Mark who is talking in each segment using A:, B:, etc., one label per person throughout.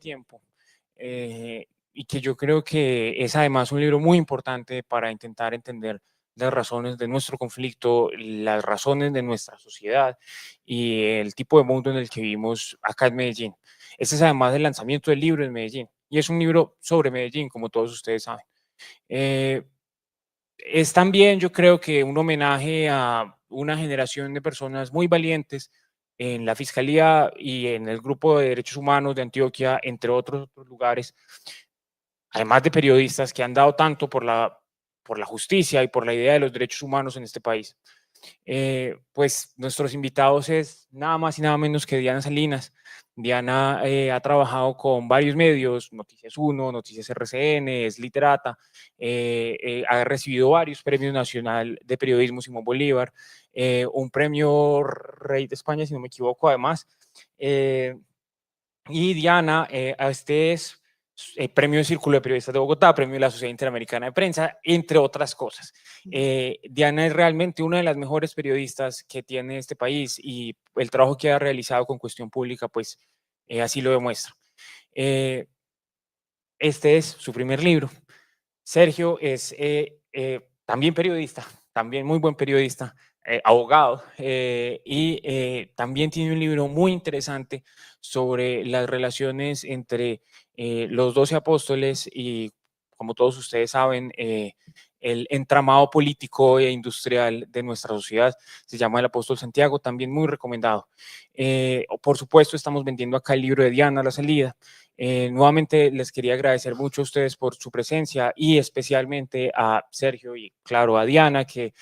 A: tiempo, y que yo creo que es además un libro muy importante para intentar entender las razones de nuestro conflicto, las razones de nuestra sociedad y el tipo de mundo en el que vivimos acá en Medellín. Este es además el lanzamiento del libro en Medellín y es un libro sobre Medellín, como todos ustedes saben. Es también, yo creo que un homenaje a una generación de personas muy valientes en la Fiscalía y en el Grupo de Derechos Humanos de Antioquia, entre otros lugares, además de periodistas que han dado tanto por la justicia y por la idea de los derechos humanos en este país. Pues nuestros invitados es nada más y nada menos que Diana Salinas. Diana ha trabajado con varios medios, Noticias 1, Noticias RCN, es literata, ha recibido varios premios nacional de periodismo Simón Bolívar, un premio Rey de España, si no me equivoco, además. Y Diana, este es Premio del Círculo de Periodistas de Bogotá, Premio de la Sociedad Interamericana de Prensa, entre otras cosas. Diana es realmente una de las mejores periodistas que tiene este país y el trabajo que ha realizado con Cuestión Pública, pues así lo demuestra. Este es su primer libro. Sergio es también periodista, también muy buen periodista, abogado, y también tiene un libro muy interesante sobre las relaciones entre los 12 apóstoles y, como todos ustedes saben, el entramado político e industrial de nuestra sociedad. Se llama El Apóstol Santiago, también muy recomendado. Por supuesto, estamos vendiendo acá el libro de Diana a la salida. Nuevamente les quería agradecer mucho a ustedes por su presencia y especialmente a Sergio y claro a Diana que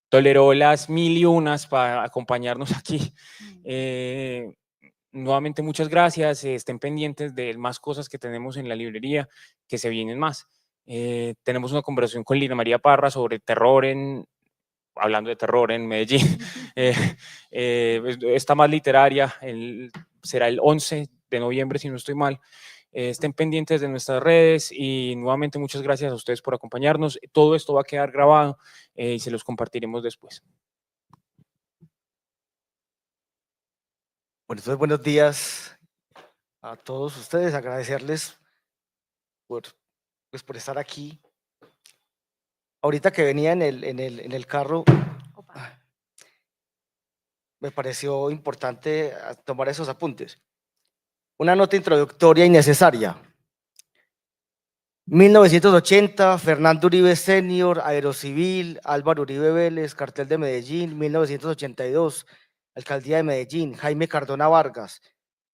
A: toleró las 1001 para acompañarnos aquí. Nuevamente muchas gracias, estén pendientes de más cosas que tenemos en la librería, que se vienen más. Tenemos una conversación con Lina María Parra sobre terror hablando de terror en Medellín. Esta más literaria, será el 11 de noviembre, si no estoy mal. Estén pendientes de nuestras redes y nuevamente muchas gracias a ustedes por acompañarnos. Todo esto va a quedar grabado y se los compartiremos después.
B: Bueno, entonces buenos días a todos ustedes, agradecerles por estar aquí. Ahorita que venía en el carro, me pareció importante tomar esos apuntes. Una nota introductoria y necesaria. 1980, Fernando Uribe Senior, Aerocivil, Álvaro Uribe Vélez, Cartel de Medellín. 1982, Alcaldía de Medellín, Jaime Cardona Vargas,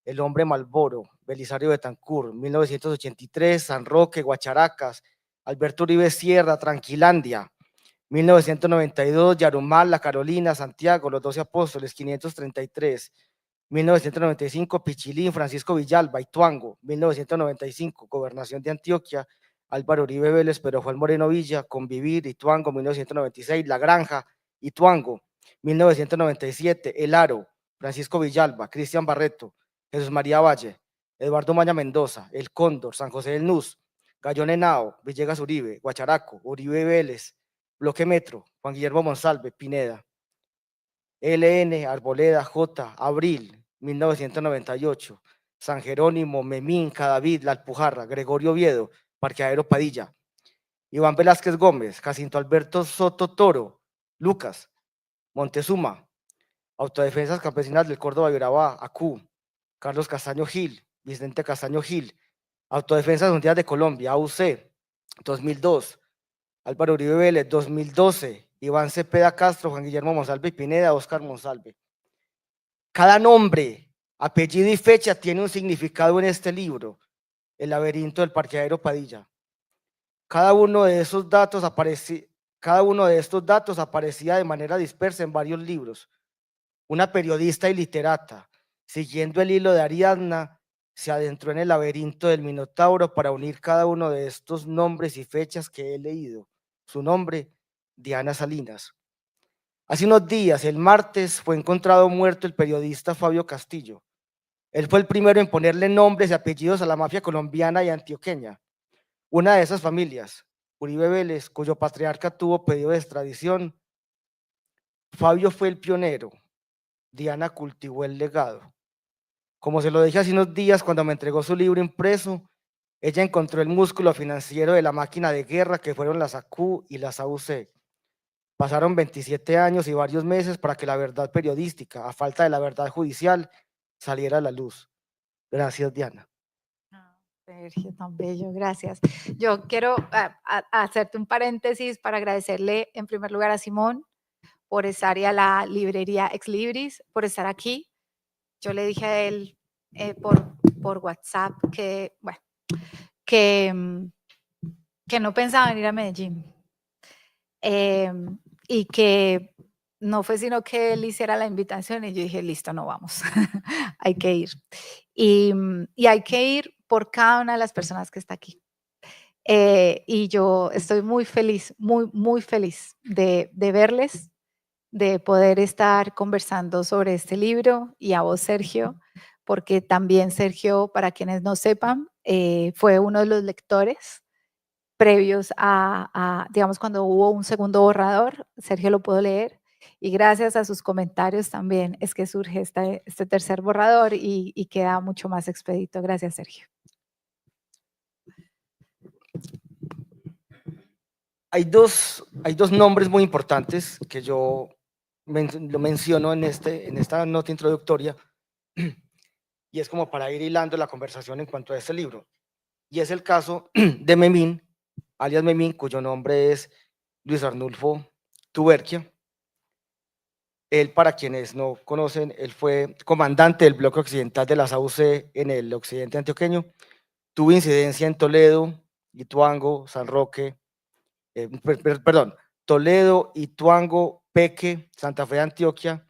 B: El Hombre Malboro, Belisario Betancur. 1983, San Roque, Guacharacas, Alberto Uribe Sierra, Tranquilandia. 1992, Yarumal, La Carolina, Santiago, Los 12 Apóstoles, 533. 1995, Pichilín, Francisco Villalba, Ituango. 1995, Gobernación de Antioquia, Álvaro Uribe Vélez, Pedro Juan Moreno Villa, Convivir, Ituango. 1996, La Granja, Ituango. 1997, El Aro, Francisco Villalba, Cristian Barreto, Jesús María Valle, Eduardo Maña Mendoza, El Cóndor, San José del Nus, Gallón Henao, Villegas Uribe, Guacharaco, Uribe Vélez, Bloque Metro, Juan Guillermo Monsalve, Pineda. LN, Arboleda, J, Abril, 1998, San Jerónimo, Memín, Cadavid, La Alpujarra, Gregorio Oviedo, Parqueadero Padilla. Iván Velázquez Gómez, Jacinto Alberto Soto Toro, Lucas, Montezuma, Autodefensas Campesinas del Córdoba y Urabá, ACU, Carlos Castaño Gil, Vicente Castaño Gil, Autodefensas Unidas de Colombia, AUC, 2002, Álvaro Uribe Vélez, 2012, Iván Cepeda Castro, Juan Guillermo Monsalve y Pineda, Óscar Monsalve. Cada nombre, apellido y fecha tiene un significado en este libro, El laberinto del Parqueadero Padilla. Cada uno de estos datos aparecía de manera dispersa en varios libros. Una periodista y literata, siguiendo el hilo de Ariadna, se adentró en el laberinto del Minotauro para unir cada uno de estos nombres y fechas que he leído. Su nombre, Diana Salinas. Hace unos días, el martes, fue encontrado muerto el periodista Fabio Castillo. Él fue el primero en ponerle nombres y apellidos a la mafia colombiana y antioqueña. Una de esas familias, Uribe Vélez, cuyo patriarca tuvo pedido de extradición. Fabio fue el pionero, Diana cultivó el legado. Como se lo dije hace unos días cuando me entregó su libro impreso, ella encontró el músculo financiero de la máquina de guerra que fueron las AQ y las AUC. Pasaron 27 años y varios meses para que la verdad periodística, a falta de la verdad judicial, saliera a la luz. Gracias, Diana.
C: Sergio, tan bello, gracias. Yo quiero hacerte un paréntesis para agradecerle en primer lugar a Simón por estar y a la librería Ex Libris por estar aquí. Yo le dije a él por WhatsApp que, bueno, que no pensaba venir a Medellín y que no fue sino que él hiciera la invitación y yo dije, listo, no vamos, hay que ir. Y hay que ir por cada una de las personas que está aquí. Y yo estoy muy feliz, muy feliz de verles, de poder estar conversando sobre este libro y a vos, Sergio, porque también Sergio, para quienes no sepan, fue uno de los lectores previos digamos, cuando hubo un segundo borrador, Sergio lo pudo leer y gracias a sus comentarios también es que surge este tercer borrador y queda mucho más expedito. Gracias, Sergio.
B: Hay dos nombres muy importantes que yo lo menciono en esta nota introductoria y es como para ir hilando la conversación en cuanto a este libro. Y es el caso de Memín, alias Memín, cuyo nombre es Luis Arnulfo Tuberquia. Él, para quienes no conocen, él fue comandante del bloque occidental de las AUC en el occidente antioqueño. Tuvo incidencia en Toledo, Ituango, San Roque, perdón, Toledo, Ituango, Peque, Santa Fe de Antioquia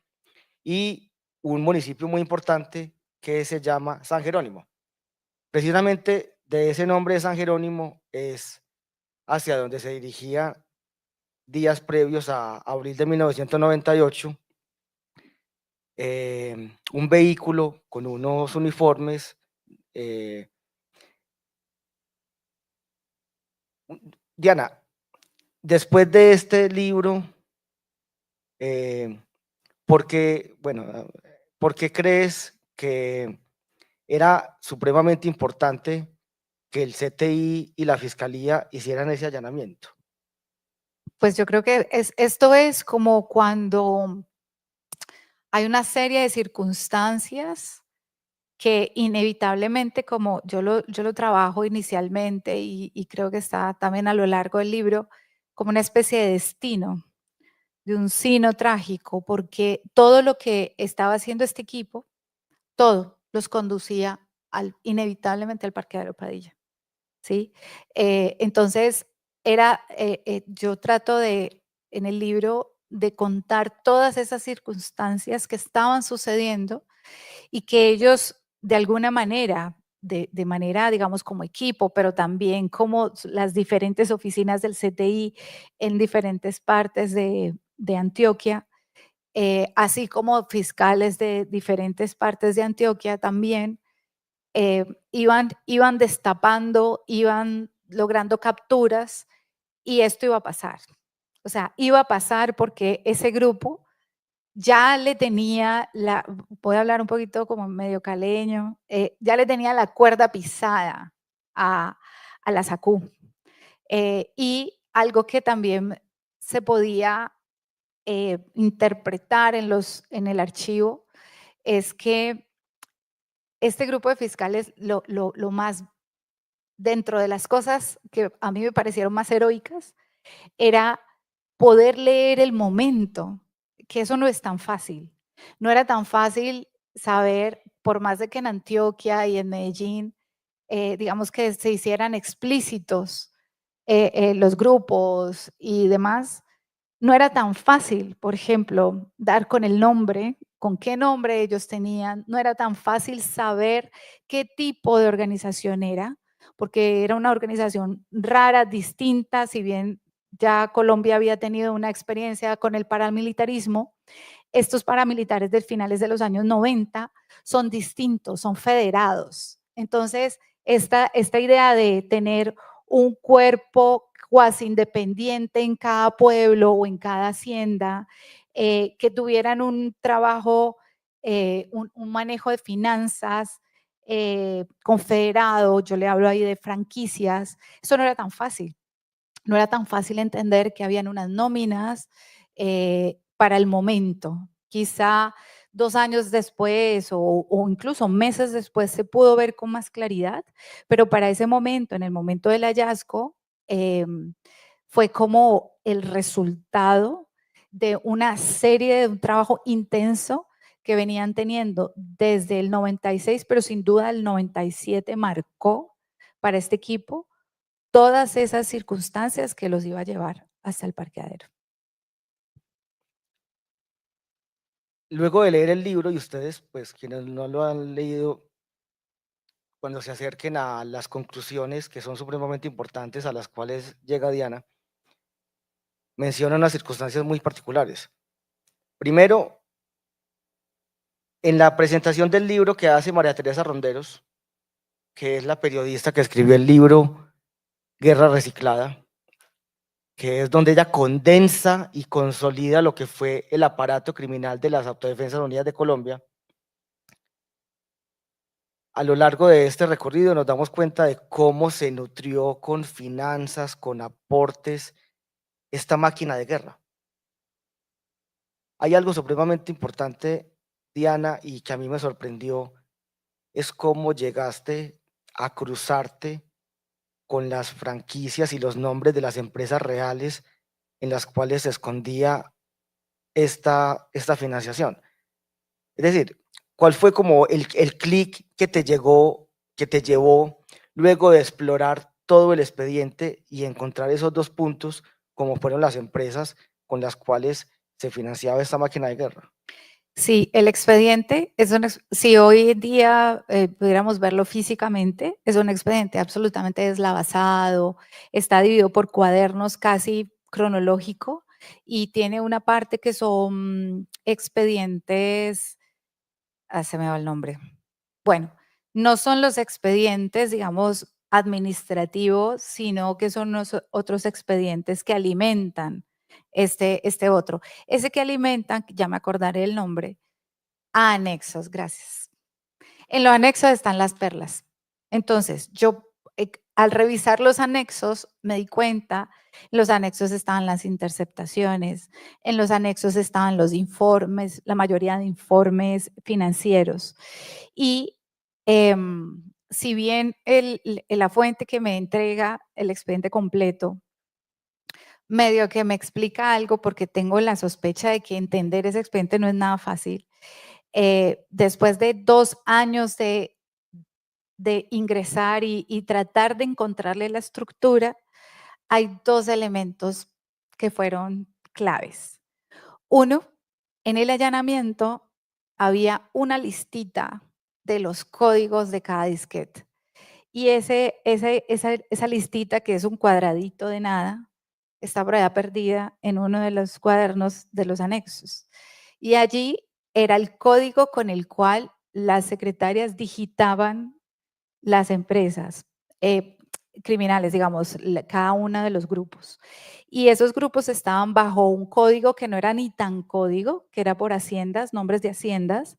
B: y un municipio muy importante que se llama San Jerónimo. Precisamente de ese nombre de San Jerónimo es hacia donde se dirigía días previos a abril de 1998 un vehículo con unos uniformes. Diana, después de este libro, ¿por qué crees que era supremamente importante que el CTI y la Fiscalía hicieran ese allanamiento?
C: Pues yo creo que esto es como cuando hay una serie de circunstancias que inevitablemente, como yo lo trabajo inicialmente y creo que está también a lo largo del libro, como una especie de destino, de un sino trágico, porque todo lo que estaba haciendo este equipo, todo los conducía inevitablemente al parqueadero Padilla, ¿sí? Entonces, yo trato en el libro de contar todas esas circunstancias que estaban sucediendo y que ellos de alguna manera, de manera, digamos, como equipo, pero también como las diferentes oficinas del CTI en diferentes partes de Antioquia, así como fiscales de diferentes partes de Antioquia también, iban destapando, iban logrando capturas y esto iba a pasar. O sea, iba a pasar porque ese grupo ya le tenía voy a hablar un poquito como medio caleño, ya le tenía la cuerda pisada a la SACU. Y algo que también se podía interpretar en el archivo es que este grupo de fiscales, lo más dentro de las cosas que a mí me parecieron más heroicas, era poder leer el momento, que eso no es tan fácil. No era tan fácil saber, por más de que en Antioquia y en Medellín, digamos que se hicieran explícitos los grupos y demás, no era tan fácil, por ejemplo, dar con el nombre, con qué nombre ellos tenían, no era tan fácil saber qué tipo de organización era, porque era una organización rara, distinta, si bien ya Colombia había tenido una experiencia con el paramilitarismo, estos paramilitares de finales de los años 90 son distintos, son federados. Entonces, esta idea de tener un cuerpo cuasi independiente en cada pueblo o en cada hacienda, que tuvieran un trabajo un manejo de finanzas confederado, yo le hablo ahí de franquicias, eso no era tan fácil. No era tan fácil entender que habían unas nóminas para el momento. Quizá 2 años después o incluso meses después se pudo ver con más claridad, pero para ese momento, en el momento del hallazgo, fue como el resultado de una serie de un trabajo intenso que venían teniendo desde el 96, pero sin duda el 97 marcó para este equipo todas esas circunstancias que los iba a llevar hasta el parqueadero.
B: Luego de leer el libro, y ustedes, pues quienes no lo han leído, cuando se acerquen a las conclusiones que son supremamente importantes a las cuales llega Diana, menciona unas circunstancias muy particulares. Primero, en la presentación del libro que hace María Teresa Ronderos, que es la periodista que escribió el libro Guerra Reciclada, que es donde ella condensa y consolida lo que fue el aparato criminal de las Autodefensas Unidas de Colombia. A lo largo de este recorrido nos damos cuenta de cómo se nutrió con finanzas, con aportes, esta máquina de guerra. Hay algo supremamente importante, Diana, y que a mí me sorprendió, es cómo llegaste a cruzarte con las franquicias y los nombres de las empresas reales en las cuales se escondía esta financiación. Es decir, ¿cuál fue como el clic que te llevó luego de explorar todo el expediente y encontrar esos 2 puntos, como fueron las empresas con las cuales se financiaba esta máquina de guerra?
C: Sí, el expediente es si hoy en día pudiéramos verlo físicamente, es un expediente absolutamente deslavazado, está dividido por cuadernos casi cronológico y tiene una parte que son expedientes, se me va el nombre. Bueno, no son los expedientes, digamos, administrativos, sino que son otros expedientes que alimentan este otro. Ese que alimentan, ya me acordaré el nombre, anexos, gracias. En los anexos están las perlas. Entonces, yo al revisar los anexos me di cuenta, en los anexos estaban las interceptaciones, en los anexos estaban los informes, la mayoría de informes financieros. Y si bien la fuente que me entrega el expediente completo, medio que me explica algo porque tengo la sospecha de que entender ese expediente no es nada fácil. Después de 2 años de ingresar y tratar de encontrarle la estructura, hay 2 elementos que fueron claves. Uno, en el allanamiento había una listita de los códigos de cada disquete. Y esa listita, que es un cuadradito de nada, está por allá perdida en uno de los cuadernos de los anexos. Y allí era el código con el cual las secretarias digitaban las empresas criminales, digamos, cada uno de los grupos. Y esos grupos estaban bajo un código que no era ni tan código, que era por haciendas, nombres de haciendas,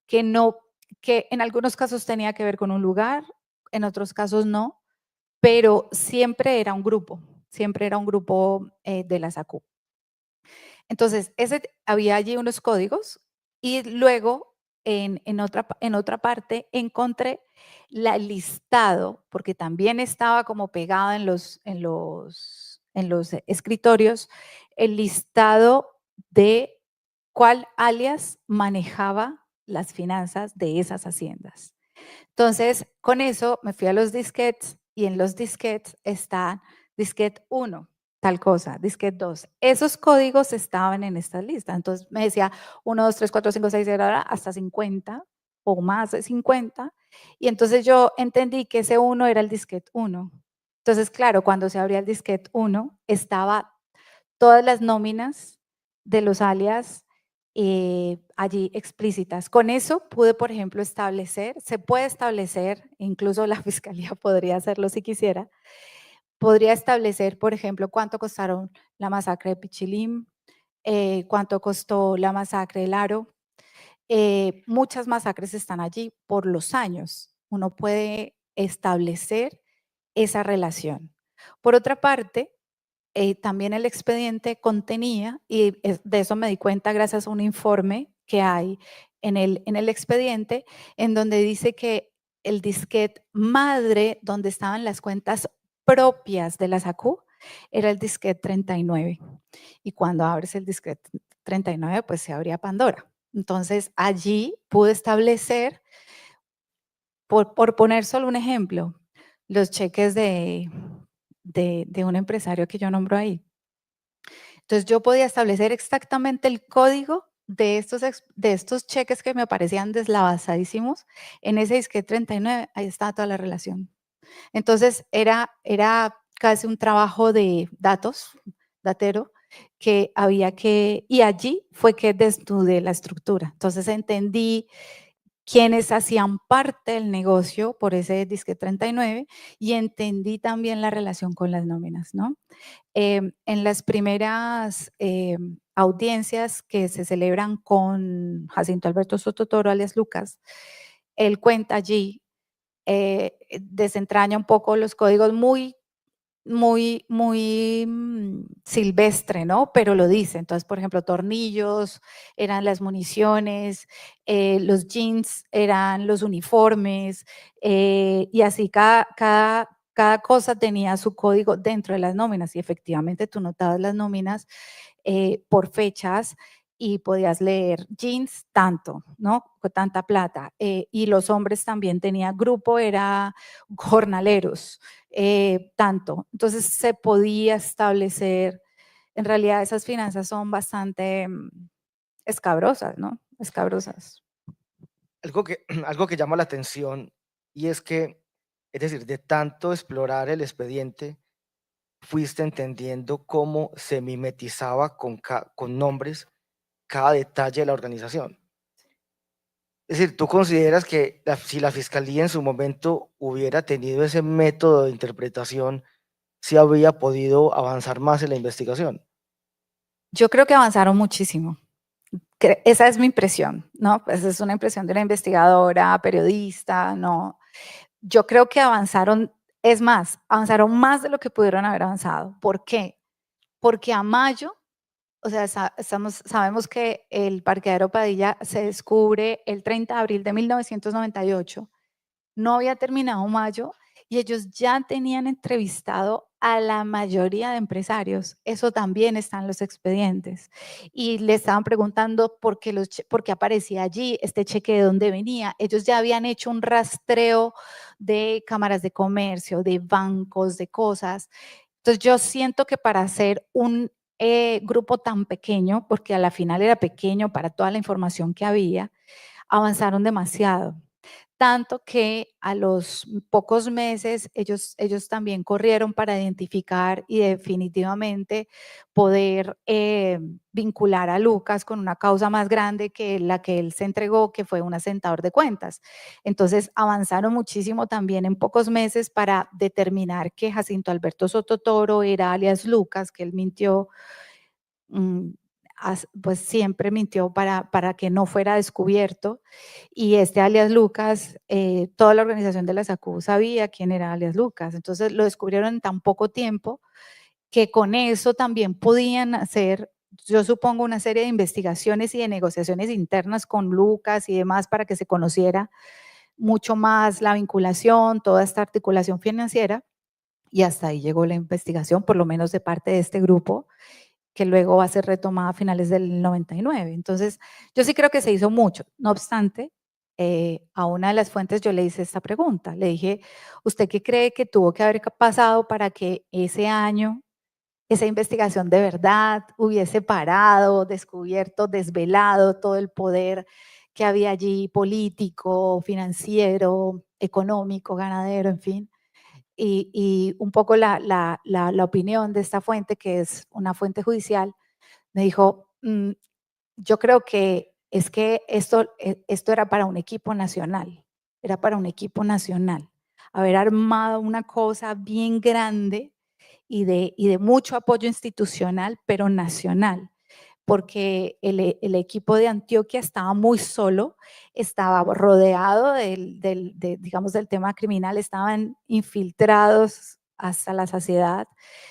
C: que en algunos casos tenía que ver con un lugar, en otros casos no, pero siempre era un grupo de la SACU. Entonces, había allí unos códigos y luego en otra parte encontré el listado, porque también estaba como pegado en los escritorios, el listado de cuál alias manejaba las finanzas de esas haciendas. Entonces, con eso me fui a los disquetes y en los disquetes está disquete 1, tal cosa, disquete 2. Esos códigos estaban en esta lista. Entonces me decía 1, 2, 3, 4, 5, 6, 7, hasta 50 o más de 50. Y entonces yo entendí que ese 1 era el disquete 1. Entonces, claro, cuando se abría el disquete 1, estaba todas las nóminas de los alias allí explícitas. Con eso pude, por ejemplo, se puede establecer, incluso la fiscalía podría hacerlo si quisiera, podría establecer, por ejemplo, cuánto costaron la masacre de Pichilím, cuánto costó la masacre del Aro, muchas masacres están allí por los años. Uno puede establecer esa relación. Por otra parte, también el expediente contenía, y de eso me di cuenta gracias a un informe que hay en el expediente, en donde dice que el disquete madre, donde estaban las cuentas propias de la SACU, era el disquete 39. Y cuando abres el disquete 39, pues se abría Pandora. Entonces, allí pude establecer, por poner solo un ejemplo, los cheques de un empresario que yo nombro ahí. Entonces, yo podía establecer exactamente el código de estos cheques que me parecían deslavazadísimos. En ese disquete 39, ahí estaba toda la relación. Entonces, era casi un trabajo de datos, datero, que había que, y allí fue que desnudé la estructura. Entonces, entendí quienes hacían parte del negocio por ese disque 39 y entendí también la relación con las nóminas, ¿no? En las primeras audiencias que se celebran con Jacinto Alberto Soto Toro, alias Lucas, él cuenta allí, desentraña un poco los códigos muy silvestre, ¿no? Pero lo dice. Entonces, por ejemplo, tornillos eran las municiones, los jeans eran los uniformes, y así cada cosa tenía su código dentro de las nóminas. Y efectivamente tú notabas las nóminas por fechas y podías leer jeans tanto, ¿no? Con tanta plata. Y los hombres también tenían grupo, era jornaleros, tanto. Entonces se podía establecer, en realidad esas finanzas son bastante escabrosas, ¿no? Escabrosas.
B: Algo que llama la atención y es que, es decir, de tanto explorar el expediente, fuiste entendiendo cómo se mimetizaba con nombres cada detalle de la organización. Es decir, ¿tú consideras que si la fiscalía en su momento hubiera tenido ese método de interpretación, sí habría podido avanzar más en la investigación?
C: Yo creo que avanzaron muchísimo. Esa es mi impresión, ¿no? Pues es una impresión de una investigadora, periodista, ¿no? Yo creo que avanzaron, es más, avanzaron más de lo que pudieron haber avanzado. ¿Por qué? Porque a mayo, o sea, sabemos que el parqueadero Padilla se descubre el 30 de abril de 1998, no había terminado mayo y ellos ya tenían entrevistado a la mayoría de empresarios. Eso también está en los expedientes. Y le estaban preguntando por qué aparecía allí, este cheque de dónde venía. Ellos ya habían hecho un rastreo de cámaras de comercio, de bancos, de cosas. Entonces yo siento que para hacer un grupo tan pequeño, porque a la final era pequeño para toda la información que había, avanzaron demasiado. Tanto que a los pocos meses ellos también corrieron para identificar y definitivamente poder vincular a Lucas con una causa más grande que la que él se entregó, que fue un asentador de cuentas. Entonces avanzaron muchísimo también en pocos meses para determinar que Jacinto Alberto Soto Toro era alias Lucas, que él mintió, pues siempre mintió para que no fuera descubierto. Y este alias Lucas, toda la organización de la SACU sabía quién era alias Lucas. Entonces lo descubrieron en tan poco tiempo que con eso también podían hacer, yo supongo, una serie de investigaciones y de negociaciones internas con Lucas y demás para que se conociera mucho más la vinculación, toda esta articulación financiera. Y hasta ahí llegó la investigación, por lo menos de parte de este grupo, que luego va a ser retomada a finales del 99. Entonces, yo sí creo que se hizo mucho. No obstante, a una de las fuentes yo le hice esta pregunta. Le dije, ¿usted qué cree que tuvo que haber pasado para que ese año esa investigación de verdad hubiese parado, descubierto, desvelado todo el poder que había allí, político, financiero, económico, ganadero, en fin? Y un poco la opinión de esta fuente, que es una fuente judicial, me dijo, yo creo que es que esto era para un equipo nacional, era para un equipo nacional, haber armado una cosa bien grande y de mucho apoyo institucional, pero nacional, porque el equipo de Antioquia estaba muy solo, estaba rodeado digamos, del tema criminal, estaban infiltrados hasta la saciedad.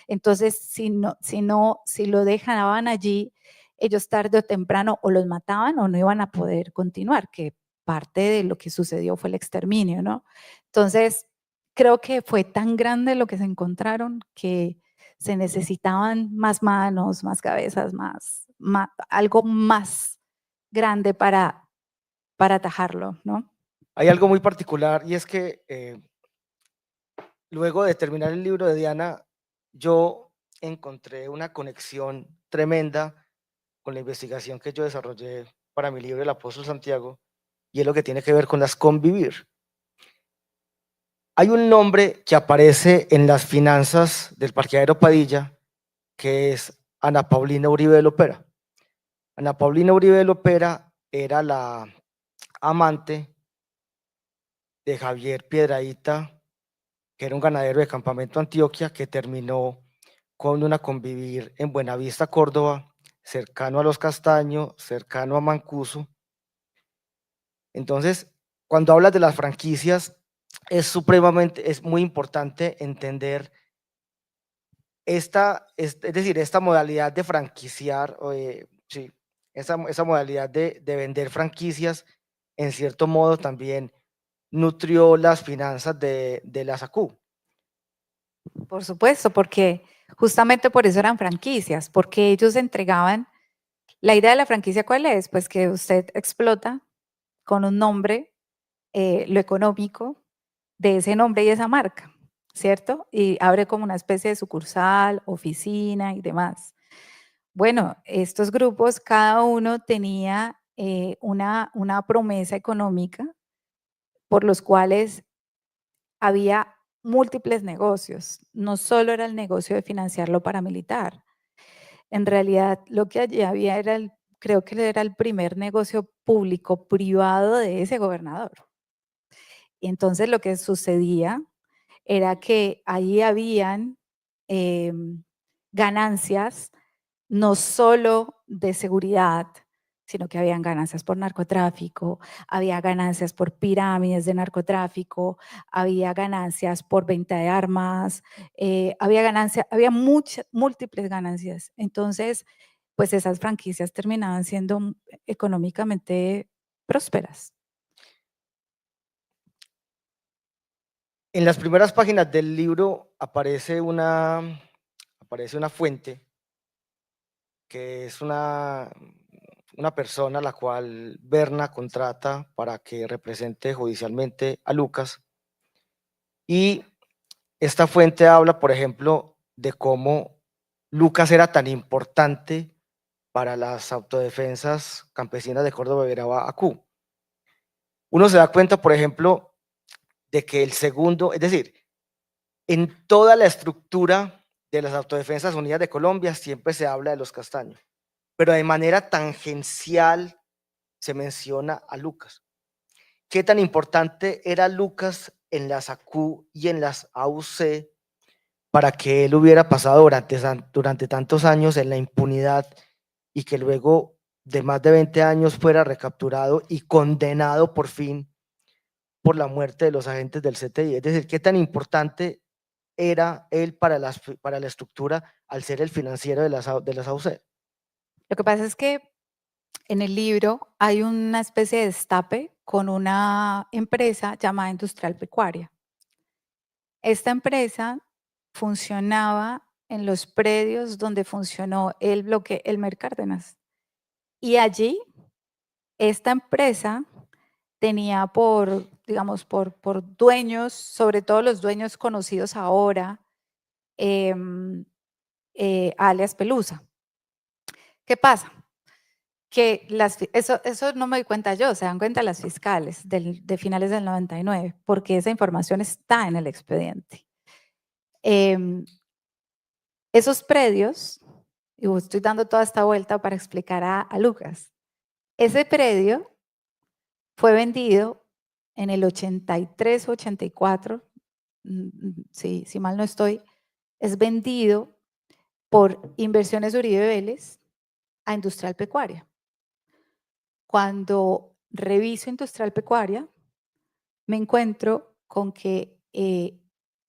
C: Entonces, si lo dejaban allí, ellos tarde o temprano o los mataban o no iban a poder continuar, que parte de lo que sucedió fue el exterminio, ¿no? Entonces, creo que fue tan grande lo que se encontraron que se necesitaban más manos, más cabezas, algo más grande para atajarlo, ¿no?
B: Hay algo muy particular y es que luego de terminar el libro de Diana, yo encontré una conexión tremenda con la investigación que yo desarrollé para mi libro El Apóstol Santiago, y es lo que tiene que ver con las convivir. Hay un nombre que aparece en las finanzas del parqueadero Padilla, que es Ana Paulina Uribe de Lopera. Ana Paulina Uribe de Lopera era la amante de Javier Piedrahíta, que era un ganadero de Campamento Antioquia, que terminó con una convivir en Buenavista, Córdoba, cercano a Los Castaños, cercano a Mancuso. Entonces, cuando hablas de las franquicias, es muy importante entender es decir, esta modalidad de franquiciar, sí, esa modalidad de vender franquicias, en cierto modo también nutrió las finanzas de la SACU.
C: Por supuesto, porque justamente por eso eran franquicias, porque ellos entregaban, la idea de la franquicia, ¿cuál es? Pues que usted explota con un nombre, lo económico de ese nombre y esa marca, ¿cierto? Y abre como una especie de sucursal, oficina y demás. Bueno, estos grupos, cada uno tenía una promesa económica por los cuales había múltiples negocios. No solo era el negocio de financiar lo paramilitar. En realidad, lo que allí había era, creo que era el primer negocio público privado de ese gobernador. Y entonces lo que sucedía era que ahí habían ganancias no solo de seguridad, sino que habían ganancias por narcotráfico, había ganancias por pirámides de narcotráfico, había ganancias por venta de armas, había múltiples ganancias. Entonces, pues esas franquicias terminaban siendo económicamente prósperas.
B: En las primeras páginas del libro aparece una fuente que es una persona a la cual Berna contrata para que represente judicialmente a Lucas. Y esta fuente habla, por ejemplo, de cómo Lucas era tan importante para las autodefensas campesinas de Córdoba, Veragua, ACU. Uno se da cuenta, por ejemplo, de que el segundo, es decir, en toda la estructura de las Autodefensas Unidas de Colombia siempre se habla de los Castaños, pero de manera tangencial se menciona a Lucas. ¿Qué tan importante era Lucas en las ACU y en las AUC para que él hubiera pasado durante tantos años en la impunidad y que luego de más de 20 años fuera recapturado y condenado por fin por la muerte de los agentes del CTI? Es decir, ¿qué tan importante era él para la estructura al ser el financiero de las AUC?
C: Lo que pasa es que en el libro hay una especie de destape con una empresa llamada Industrial Pecuaria. Esta empresa funcionaba en los predios donde funcionó el bloque Elmer Cárdenas. Y allí, esta empresa tenía digamos, por dueños, sobre todo los dueños conocidos ahora, alias Pelusa. ¿Qué pasa? Que eso no me doy cuenta yo, se dan cuenta las fiscales de finales del 99, porque esa información está en el expediente. Esos predios, y estoy dando toda esta vuelta para explicar a Lucas, ese predio fue vendido en el 83 o 84, si mal no estoy, es vendido por Inversiones Uribe Vélez a Industrial Pecuaria. Cuando reviso Industrial Pecuaria, me encuentro con que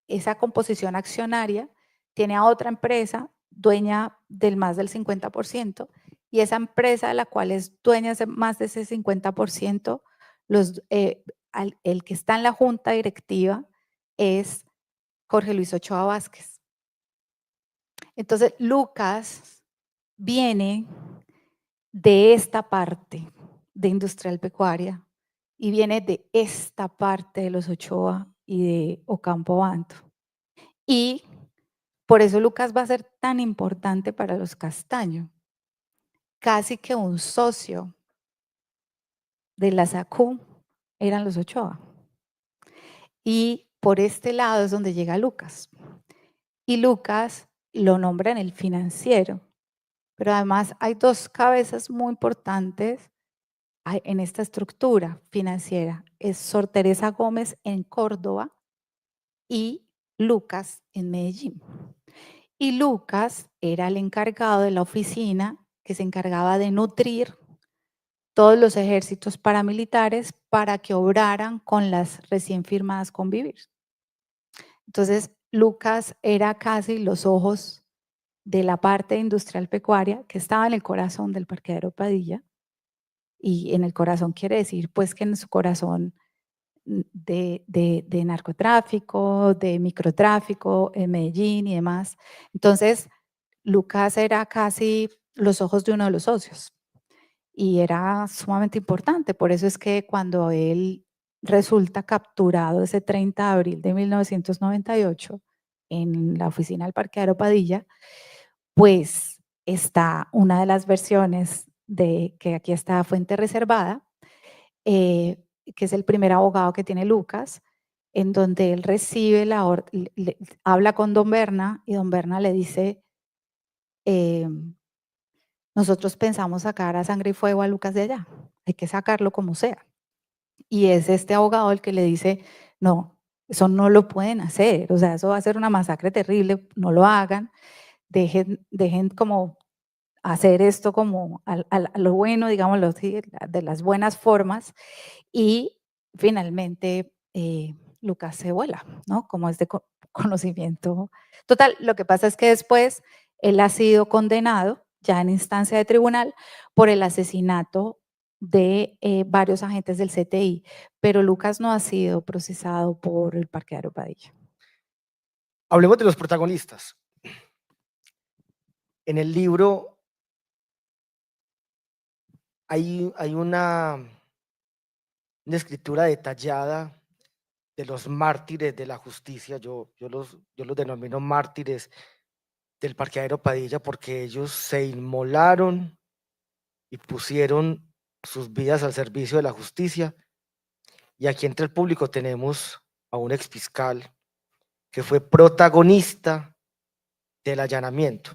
C: esa composición accionaria tiene a otra empresa dueña del más del 50%, y esa empresa de la cual es dueña de más de ese 50%, el que está en la junta directiva es Jorge Luis Ochoa Vázquez. Entonces, Lucas viene de esta parte de Industrial Pecuaria y viene de esta parte de los Ochoa y de Ocampo Banto. Y por eso Lucas va a ser tan importante para los Castaño. Casi que un socio de la SACU eran los Ochoa. Y por este lado es donde llega Lucas. Y Lucas lo nombra en el financiero. Pero además hay dos cabezas muy importantes en esta estructura financiera. Es Sor Teresa Gómez en Córdoba y Lucas en Medellín. Y Lucas era el encargado de la oficina que se encargaba de nutrir todos los ejércitos paramilitares para que obraran con las recién firmadas Convivir. Entonces, Lucas era casi los ojos de la parte industrial pecuaria que estaba en el corazón del parqueadero Padilla. Y en el corazón quiere decir, pues, que en su corazón de narcotráfico, de microtráfico en Medellín y demás. Entonces, Lucas era casi los ojos de uno de los socios y era sumamente importante. Por eso es que cuando él resulta capturado ese 30 de abril de 1998 en la oficina del parqueadero Padilla, pues está una de las versiones de que aquí está fuente reservada, que es el primer abogado que tiene Lucas, en donde él recibe habla con don Berna y don Berna le dice, nosotros pensamos sacar a sangre y fuego a Lucas de allá, hay que sacarlo como sea. Y es este abogado el que le dice, no, eso no lo pueden hacer, o sea, eso va a ser una masacre terrible, no lo hagan, dejen como hacer esto como a lo bueno, digámoslo así, de las buenas formas. Y finalmente Lucas se vuela, ¿no? Como es de conocimiento. Total, lo que pasa es que después él ha sido condenado ya en instancia de tribunal por el asesinato de varios agentes del CTI, pero Lucas no ha sido procesado por el parqueadero Padilla.
B: Hablemos de los protagonistas. En el libro hay una escritura detallada de los mártires de la justicia. Yo los denomino mártires del parqueadero Padilla porque ellos se inmolaron y pusieron sus vidas al servicio de la justicia. Y aquí entre el público tenemos a un exfiscal que fue protagonista del allanamiento.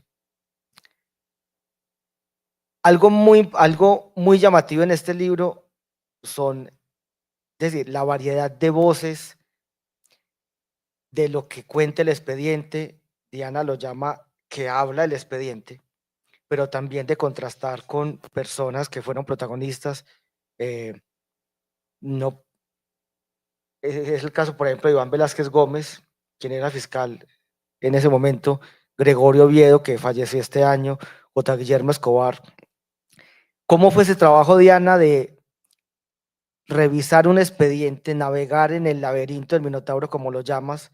B: Algo muy llamativo en este libro son, es decir, la variedad de voces de lo que cuenta el expediente. Diana lo llama que habla el expediente, pero también de contrastar con personas que fueron protagonistas. No, es el caso, por ejemplo, de Iván Velázquez Gómez, quien era fiscal en ese momento, Gregorio Oviedo, que falleció este año, J. Guillermo Escobar. ¿Cómo fue ese trabajo, Diana, de revisar un expediente, navegar en el laberinto del Minotauro, como lo llamas,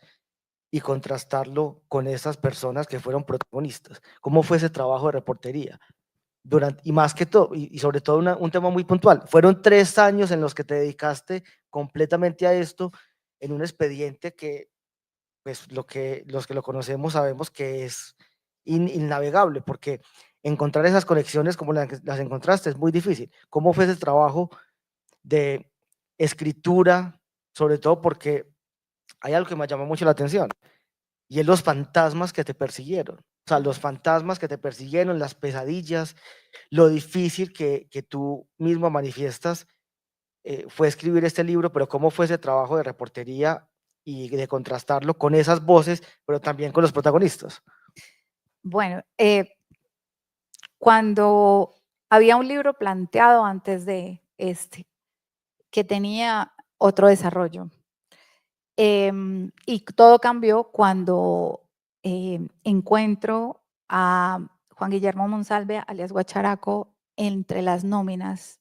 B: y contrastarlo con esas personas que fueron protagonistas? ¿Cómo fue ese trabajo de reportería? Y más que todo, y sobre todo un tema muy puntual, fueron 3 años en los que te dedicaste completamente a esto, en un expediente que, pues, los que lo conocemos sabemos que es innavegable, porque encontrar esas conexiones como las encontraste es muy difícil. ¿Cómo fue ese trabajo de escritura? Sobre todo porque hay algo que me llamó mucho la atención, y es los fantasmas que te persiguieron. O sea, los fantasmas que te persiguieron, las pesadillas, lo difícil que tú mismo manifiestas fue escribir este libro, pero cómo fue ese trabajo de reportería y de contrastarlo con esas voces, pero también con los protagonistas.
C: Bueno, cuando había un libro planteado antes de este, que tenía otro desarrollo. Y todo cambió cuando encuentro a Juan Guillermo Monsalve, alias Guacharaco, entre las nóminas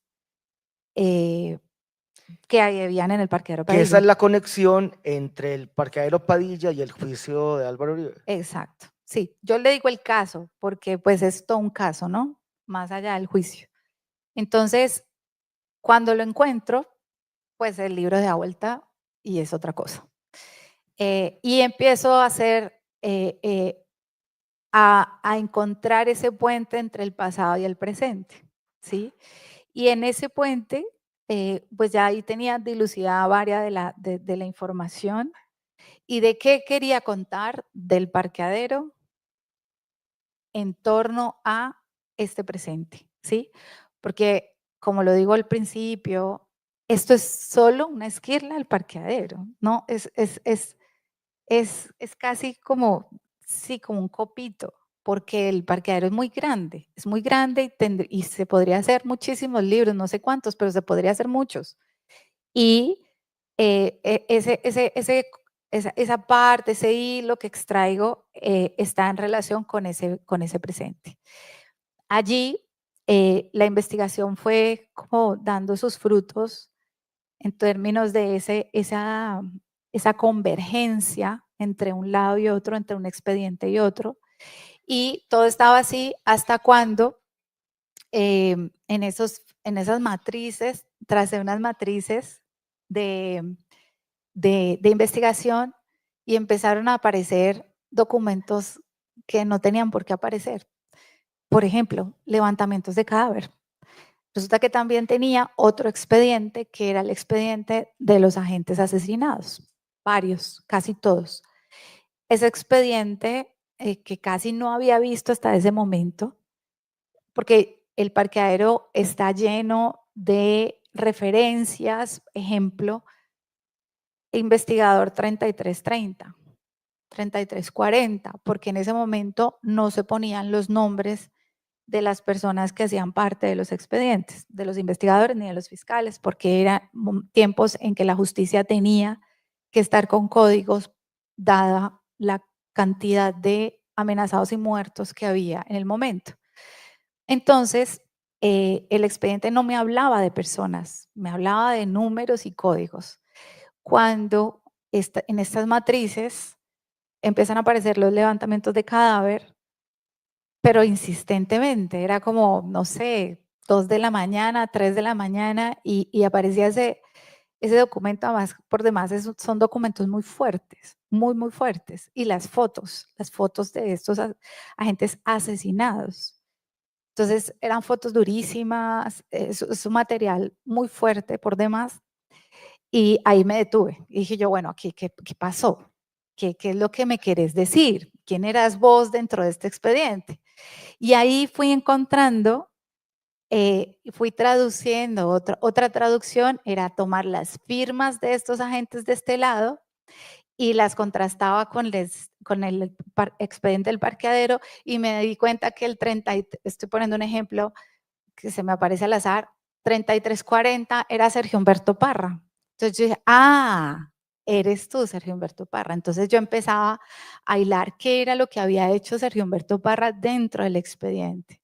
C: que habían en el parqueadero
B: Que esa
C: Padilla.
B: es la conexión entre el parqueadero Padilla y el juicio de Álvaro Uribe.
C: Exacto, sí. Yo le digo el caso porque pues es todo un caso, ¿no? Más allá del juicio. Entonces, cuando lo encuentro, pues el libro da vuelta y es otra cosa. Y empiezo a hacer, a encontrar ese puente entre el pasado y el presente, ¿sí? Y en ese puente, pues ya ahí tenía dilucidada varias de la información y de qué quería contar del parqueadero en torno a este presente, ¿sí? Porque, como lo digo al principio, esto es solo una esquirla del parqueadero, ¿no? Es casi como, sí, como un copito, porque el parqueadero es muy grande y se podría hacer muchísimos libros, no sé cuántos, pero se podría hacer muchos. Y esa parte, ese hilo que extraigo está en relación con ese presente. Allí la investigación fue como dando sus frutos en términos de esa convergencia entre un lado y otro, entre un expediente y otro. Y todo estaba así hasta cuando en esas matrices, tras de unas matrices de, de investigación, y empezaron a aparecer documentos que no tenían por qué aparecer. Por ejemplo, levantamientos de cadáver. Resulta que también tenía otro expediente, que era el expediente de los agentes asesinados, varios, casi todos. Ese expediente que casi no había visto hasta ese momento, porque el parqueadero está lleno de referencias, ejemplo, investigador 3330, 3340, porque en ese momento no se ponían los nombres de las personas que hacían parte de los expedientes, de los investigadores ni de los fiscales, porque eran tiempos en que la justicia tenía que estar con códigos dada la cantidad de amenazados y muertos que había en el momento. Entonces, el expediente no me hablaba de personas, me hablaba de números y códigos. Cuando en estas matrices empiezan a aparecer los levantamientos de cadáver, pero insistentemente, era como, no sé, 2 de la mañana, 3 de la mañana, y aparecía ese documento. Además, por demás, son documentos muy fuertes, muy, muy fuertes. Y las fotos de estos agentes asesinados. Entonces, eran fotos durísimas, es un material muy fuerte por demás. Y ahí me detuve. Y dije yo, bueno, ¿qué pasó? ¿Qué es lo que me querés decir? ¿Quién eras vos dentro de este expediente? Y ahí fui encontrando, fui traduciendo, otra traducción era tomar las firmas de estos agentes de este lado y las contrastaba con el expediente del parqueadero, y me di cuenta que estoy poniendo un ejemplo que se me aparece al azar, 3340 era Sergio Humberto Parra. Entonces yo dije, eres tú, Sergio Humberto Parra. Entonces yo empezaba a hilar qué era lo que había hecho Sergio Humberto Parra dentro del expediente.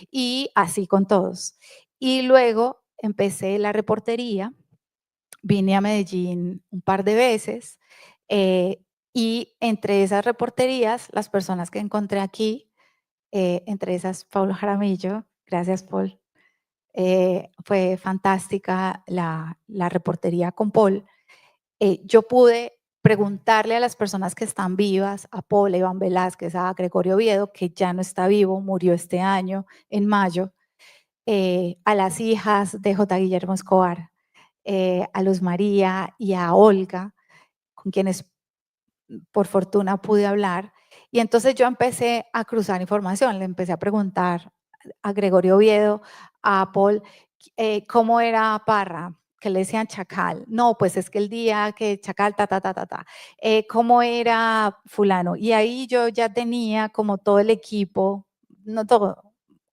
C: Y así con todos. Y luego empecé la reportería, vine a Medellín un par de veces, y entre esas reporterías, las personas que encontré aquí, entre esas Paulo Jaramillo, gracias Paul, fue fantástica la reportería con Paul. Yo pude preguntarle a las personas que están vivas, a Paul, a Iván Velázquez, a Gregorio Oviedo, que ya no está vivo, murió este año, en mayo, a las hijas de J. Guillermo Escobar, a Luz María y a Olga, con quienes por fortuna pude hablar. Y entonces yo empecé a cruzar información, le empecé a preguntar a Gregorio Oviedo, a Paul, cómo era Parra, que le decían Chacal. No, pues es que el día que Chacal, cómo era fulano. Y ahí yo ya tenía como todo el equipo, no todo,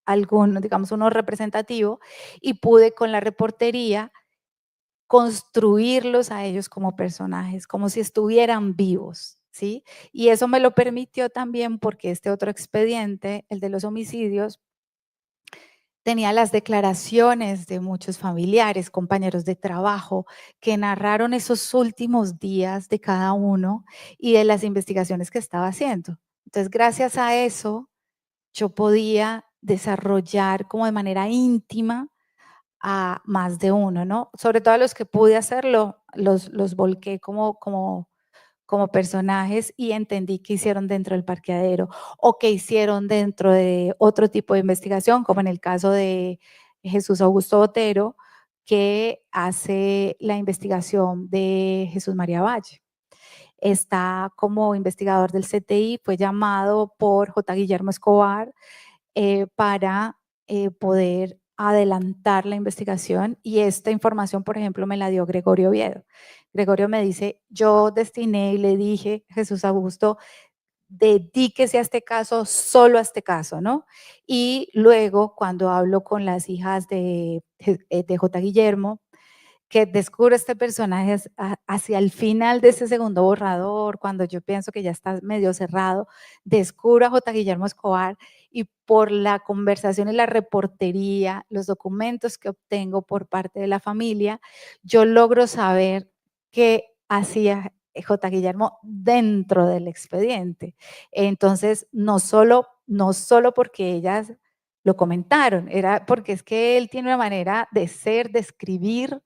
C: alguno, digamos, uno representativo, y pude con la reportería construirlos a ellos como personajes, como si estuvieran vivos, ¿sí? Y eso me lo permitió también porque este otro expediente, el de los homicidios, tenía las declaraciones de muchos familiares, compañeros de trabajo, que narraron esos últimos días de cada uno y de las investigaciones que estaba haciendo. Entonces, gracias a eso, yo podía desarrollar como de manera íntima a más de uno, ¿no? Sobre todo a los que pude hacerlo, los volqué como personajes y entendí qué hicieron dentro del parqueadero o qué hicieron dentro de otro tipo de investigación, como en el caso de Jesús Augusto Botero, que hace la investigación de Jesús María Valle. Está como investigador del CTI, fue llamado por J. Guillermo Escobar para poder adelantar la investigación y esta información, por ejemplo, me la dio Gregorio Oviedo. Gregorio me dice, yo destiné y le dije, Jesús Augusto, dedíquese a este caso, solo a este caso, ¿no? Y luego, cuando hablo con las hijas de J. Guillermo, que descubro este personaje hacia el final de ese segundo borrador, cuando yo pienso que ya está medio cerrado, descubro a J. Guillermo Escobar y por la conversación y la reportería, los documentos que obtengo por parte de la familia, yo logro saber qué hacía J. Guillermo dentro del expediente. Entonces, no solo porque ellas lo comentaron, era porque es que él tiene una manera de ser, de escribir,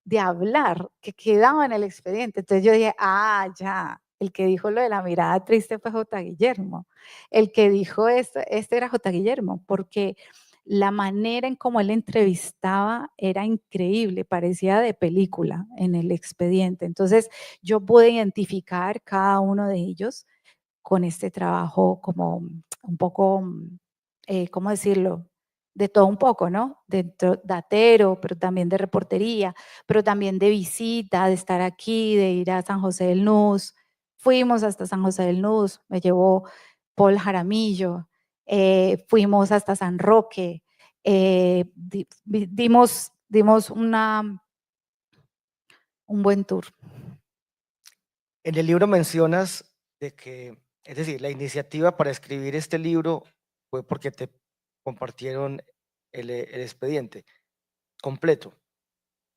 C: de hablar que quedaba en el expediente. Entonces yo dije, ya, el que dijo lo de la mirada triste fue J. Guillermo. El que dijo esto, este era J. Guillermo, porque la manera en cómo él entrevistaba era increíble, parecía de película en el expediente. Entonces yo pude identificar cada uno de ellos con este trabajo como un poco, ¿cómo decirlo? De todo un poco, ¿no? Dentro datero, pero también de reportería, pero también de visita, de estar aquí, de ir a San José del Nus. Fuimos hasta San José del Nus, me llevó Paul Jaramillo, fuimos hasta San Roque, dimos un buen tour.
B: En el libro mencionas de que, es decir, la iniciativa para escribir este libro fue porque te compartieron el expediente completo.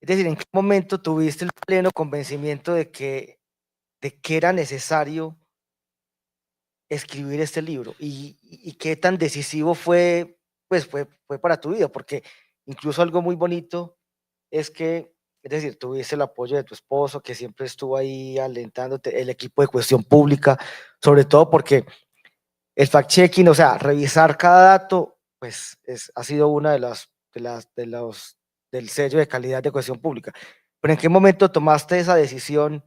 B: Es decir, ¿en qué momento tuviste el pleno convencimiento de que era necesario escribir este libro? ¿Y qué tan decisivo fue, pues fue para tu vida? Porque incluso algo muy bonito es que, es decir, tuviste el apoyo de tu esposo, que siempre estuvo ahí alentándote, el equipo de Cuestión Pública, sobre todo porque el fact-checking, o sea, revisar cada dato, pues ha sido una del sello de calidad de Cuestión Pública. Pero ¿en qué momento tomaste esa decisión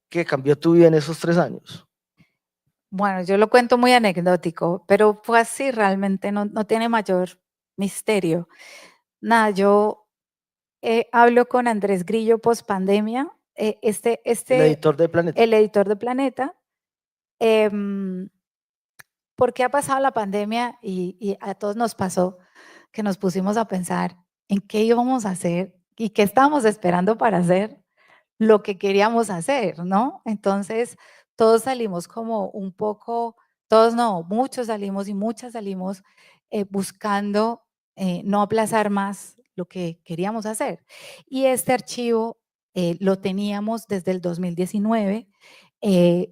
B: que cambió tu vida en esos 3 años?
C: Bueno, yo lo cuento muy anecdótico, pero fue así realmente, no tiene mayor misterio. Nada, yo hablo con Andrés Grillo post pandemia,
B: El editor de Planeta.
C: el editor de Planeta, porque ha pasado la pandemia y a todos nos pasó que nos pusimos a pensar en qué íbamos a hacer y qué estábamos esperando para hacer lo que queríamos hacer, ¿no? Entonces, todos salimos como un poco, todos no, muchos salimos y muchas salimos buscando no aplazar más lo que queríamos hacer. Y este archivo lo teníamos desde el 2019.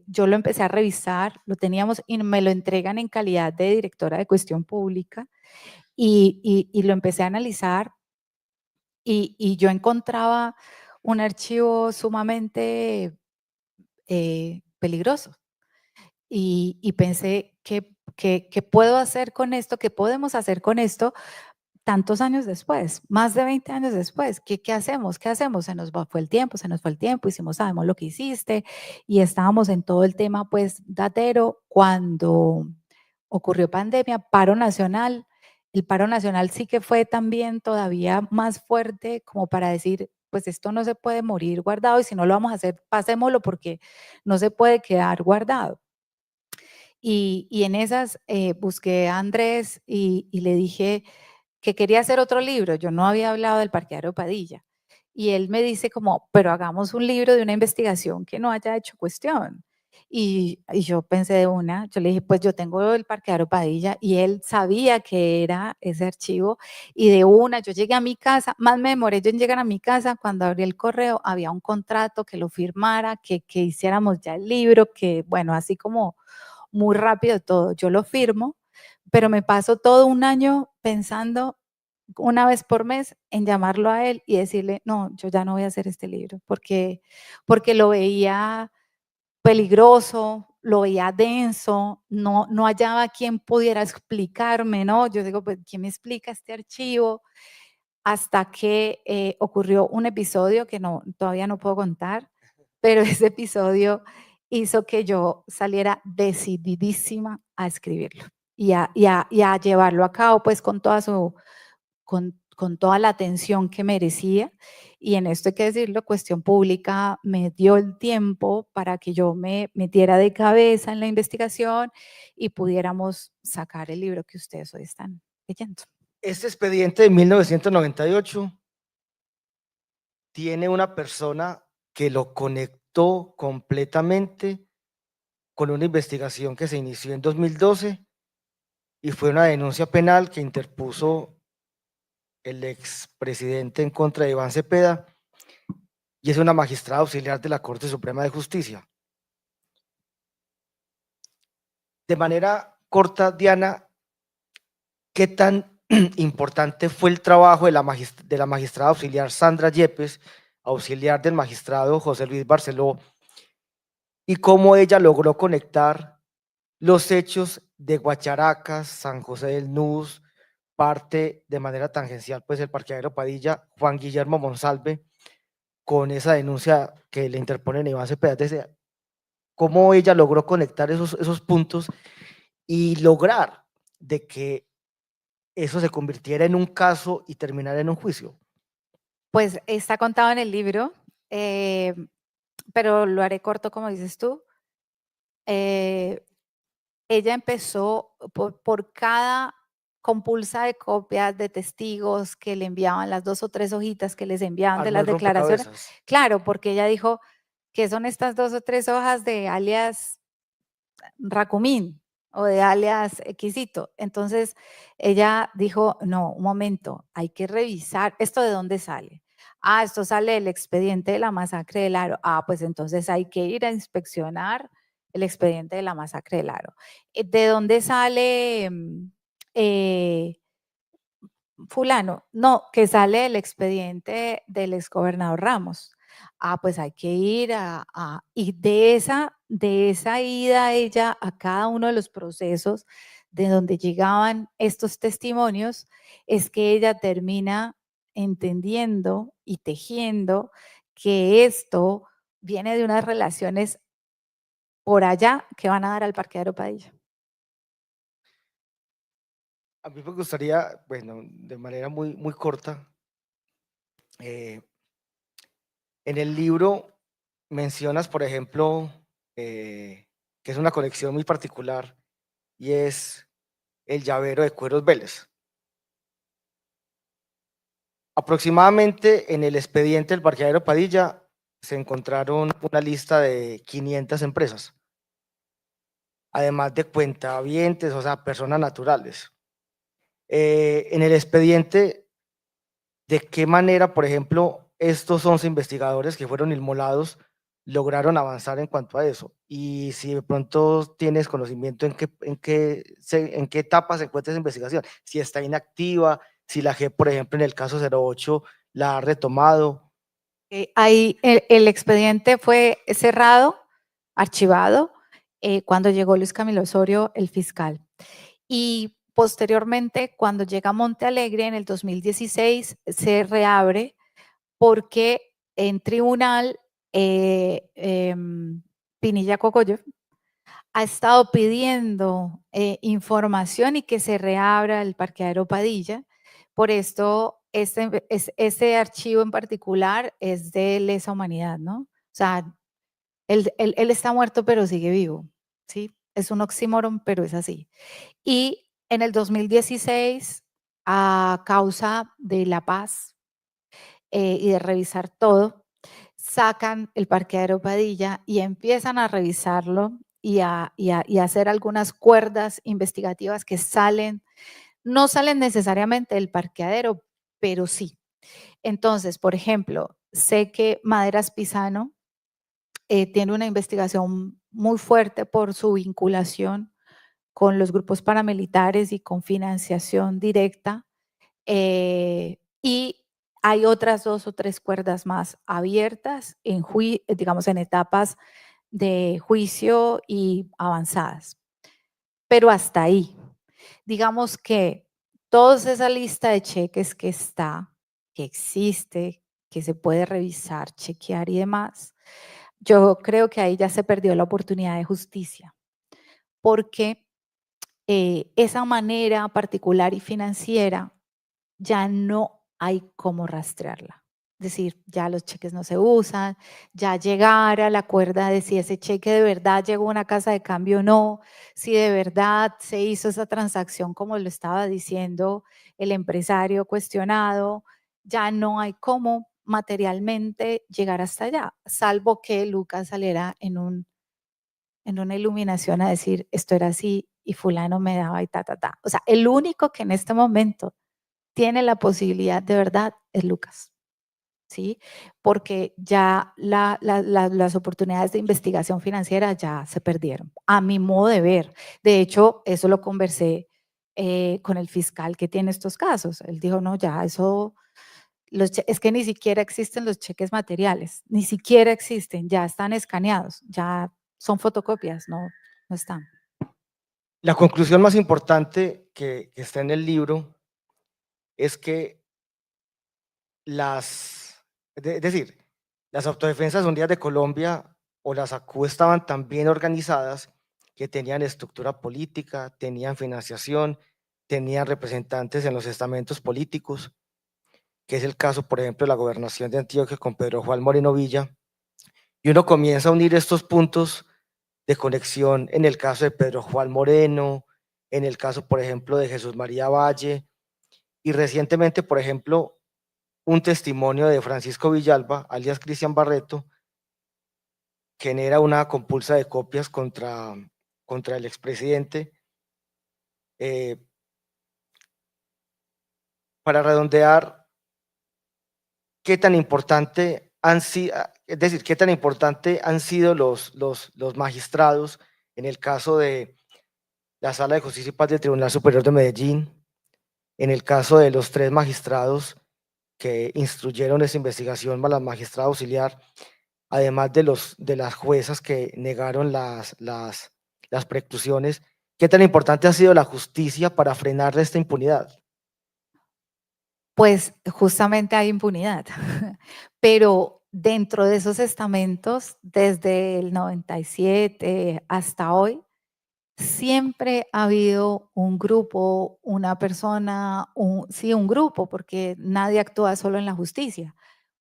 C: Yo lo empecé a revisar, lo teníamos y me lo entregan en calidad de directora de Cuestión Pública y lo empecé a analizar y yo encontraba un archivo sumamente peligroso. Y pensé, ¿qué puedo hacer con esto? ¿Qué podemos hacer con esto tantos años después? Más de 20 años después. ¿Qué hacemos? ¿Qué hacemos? Fue el tiempo, se nos fue el tiempo, hicimos, sabemos lo que hiciste y estábamos en todo el tema, pues, datero cuando ocurrió pandemia, paro nacional. El paro nacional sí que fue también todavía más fuerte como para decir, pues esto no se puede morir guardado y si no lo vamos a hacer, pasémoslo porque no se puede quedar guardado. y en esas busqué a Andrés y le dije que quería hacer otro libro. Yo no había hablado del parqueadero Padilla. Y él me dice como, pero hagamos un libro de una investigación que no haya hecho cuestión. Y yo pensé de una, yo le dije, pues yo tengo el parqueadero Padilla y él sabía que era ese archivo y de una, yo llegué a mi casa, más me demoré yo en llegar a mi casa, cuando abrí el correo había un contrato que lo firmara, que hiciéramos ya el libro, que bueno, así como muy rápido todo, yo lo firmo, pero me paso todo un año pensando una vez por mes en llamarlo a él y decirle, no, yo ya no voy a hacer este libro, porque lo veía peligroso, lo veía denso, no hallaba quien pudiera explicarme, ¿no? Yo digo, pues, ¿quién me explica este archivo? Hasta que ocurrió un episodio que no, todavía no puedo contar, pero ese episodio hizo que yo saliera decididísima a escribirlo y a llevarlo a cabo, pues, con toda con toda la atención que merecía. Y en esto hay que decirlo, Cuestión Pública me dio el tiempo para que yo me metiera de cabeza en la investigación y pudiéramos sacar el libro que ustedes hoy están leyendo.
B: Este expediente de 1998 tiene una persona que lo conectó completamente con una investigación que se inició en 2012 y fue una denuncia penal que interpuso el expresidente en contra de Iván Cepeda y es una magistrada auxiliar de la Corte Suprema de Justicia. De manera corta, Diana, ¿qué tan importante fue el trabajo de la magistrada auxiliar Sandra Yepes, auxiliar del magistrado José Luis Barceló, y cómo ella logró conectar los hechos de Guacharacas, San José del Nus, parte de manera tangencial, pues el parqueadero Padilla, Juan Guillermo Monsalve, con esa denuncia que le interponen Iván Cepeda? ¿Cómo ella logró conectar esos puntos y lograr de que eso se convirtiera en un caso y terminara en un juicio?
C: Pues está contado en el libro, pero lo haré corto como dices tú. Ella empezó por cada compulsa de copias de testigos que le enviaban, las 2 o 3 hojitas que les enviaban de
B: Armó
C: las
B: el
C: declaraciones.
B: rompecabezas.
C: Claro, porque ella dijo que son estas 2 o 3 hojas de alias Racumín o de alias Xito. Entonces ella dijo, no, un momento, hay que revisar, ¿esto de dónde sale? Ah, esto sale del expediente de la masacre del Aro. Ah, pues entonces hay que ir a inspeccionar el expediente de la masacre del Aro. ¿De dónde sale eh, fulano? No, que sale del expediente del exgobernador Ramos. Ah, pues hay que ir y de esa ida ella a cada uno de los procesos de donde llegaban estos testimonios, es que ella termina entendiendo y tejiendo que esto viene de unas relaciones por allá que van a dar al parqueadero Padilla.
B: A mí me gustaría, bueno, de manera muy corta, en el libro mencionas, por ejemplo, que es una colección muy particular y es el llavero de Cueros Vélez. Aproximadamente en el expediente del parqueadero Padilla se encontraron una lista de 500 empresas, además de cuentavientes, o sea, personas naturales. En el expediente, ¿de qué manera, por ejemplo, estos 11 investigadores que fueron inmolados lograron avanzar en cuanto a eso? Y si de pronto tienes conocimiento en qué etapa se encuentra esa investigación, si está inactiva, si la JEP, por ejemplo, en el caso 08, la ha retomado.
C: Ahí el expediente fue cerrado, archivado, cuando llegó Luis Camilo Osorio, el fiscal. Y posteriormente, cuando llega Monte Alegre en el 2016, se reabre porque en tribunal Pinilla Cocoyo ha estado pidiendo información y que se reabra el parqueadero Padilla. Por esto, este archivo en particular es de lesa humanidad, ¿no? O sea, él está muerto, pero sigue vivo, ¿sí? es un oxímoron, pero es así. Y en el 2016, a causa de la paz y de revisar todo, sacan el parqueadero Padilla y empiezan a revisarlo y a hacer algunas cuerdas investigativas que salen, no salen necesariamente del parqueadero, pero sí. Entonces, por ejemplo, sé que Maderas Pisano tiene una investigación muy fuerte por su vinculación con los grupos paramilitares y con financiación directa. Y hay otras 2 o 3 cuerdas más abiertas digamos, en etapas de juicio y avanzadas. Pero hasta ahí. Digamos que toda esa lista de cheques que está, que existe, que se puede revisar, chequear y demás, yo creo que ahí ya se perdió la oportunidad de justicia, porque esa manera particular y financiera ya no hay cómo rastrearla. Es decir, ya los cheques no se usan, ya llegar a la cuerda de si ese cheque de verdad llegó a una casa de cambio o no, si de verdad se hizo esa transacción como lo estaba diciendo el empresario cuestionado, ya no hay cómo materialmente llegar hasta allá, salvo que Lucas saliera en una iluminación a decir esto era así y fulano me daba y ta, ta, ta. O sea, el único que en este momento tiene la posibilidad de verdad es Lucas, ¿sí? Porque ya las oportunidades de investigación financiera ya se perdieron, a mi modo de ver. De hecho, eso lo conversé con el fiscal que tiene estos casos. Él dijo, no, ya eso, es que ni siquiera existen los cheques materiales, ni siquiera existen, ya están escaneados, ya son fotocopias, no están.
B: La conclusión más importante que está en el libro es que es decir, las Autodefensas Unidas de Colombia o las ACU estaban tan bien organizadas que tenían estructura política, tenían financiación, tenían representantes en los estamentos políticos, que es el caso, por ejemplo, de la gobernación de Antioquia con Pedro Juan Moreno Villa, y uno comienza a unir estos puntos de conexión en el caso de Pedro Juan Moreno, en el caso, por ejemplo, de Jesús María Valle, y recientemente, por ejemplo, un testimonio de Francisco Villalba, alias Cristian Barreto, genera una compulsa de copias contra el expresidente. Para redondear, ¿qué tan importante han sido, es decir, qué tan importante han sido los magistrados en el caso de la Sala de Justicia y Paz del Tribunal Superior de Medellín, en el caso de los 3 magistrados que instruyeron esa investigación, más la magistrada auxiliar, además de las juezas que negaron las preclusiones? ¿Qué tan importante ha sido la justicia para frenar esta impunidad?
C: Pues justamente hay impunidad, pero dentro de esos estamentos, desde el 97 hasta hoy, siempre ha habido un grupo, una persona, sí, un grupo, porque nadie actúa solo en la justicia,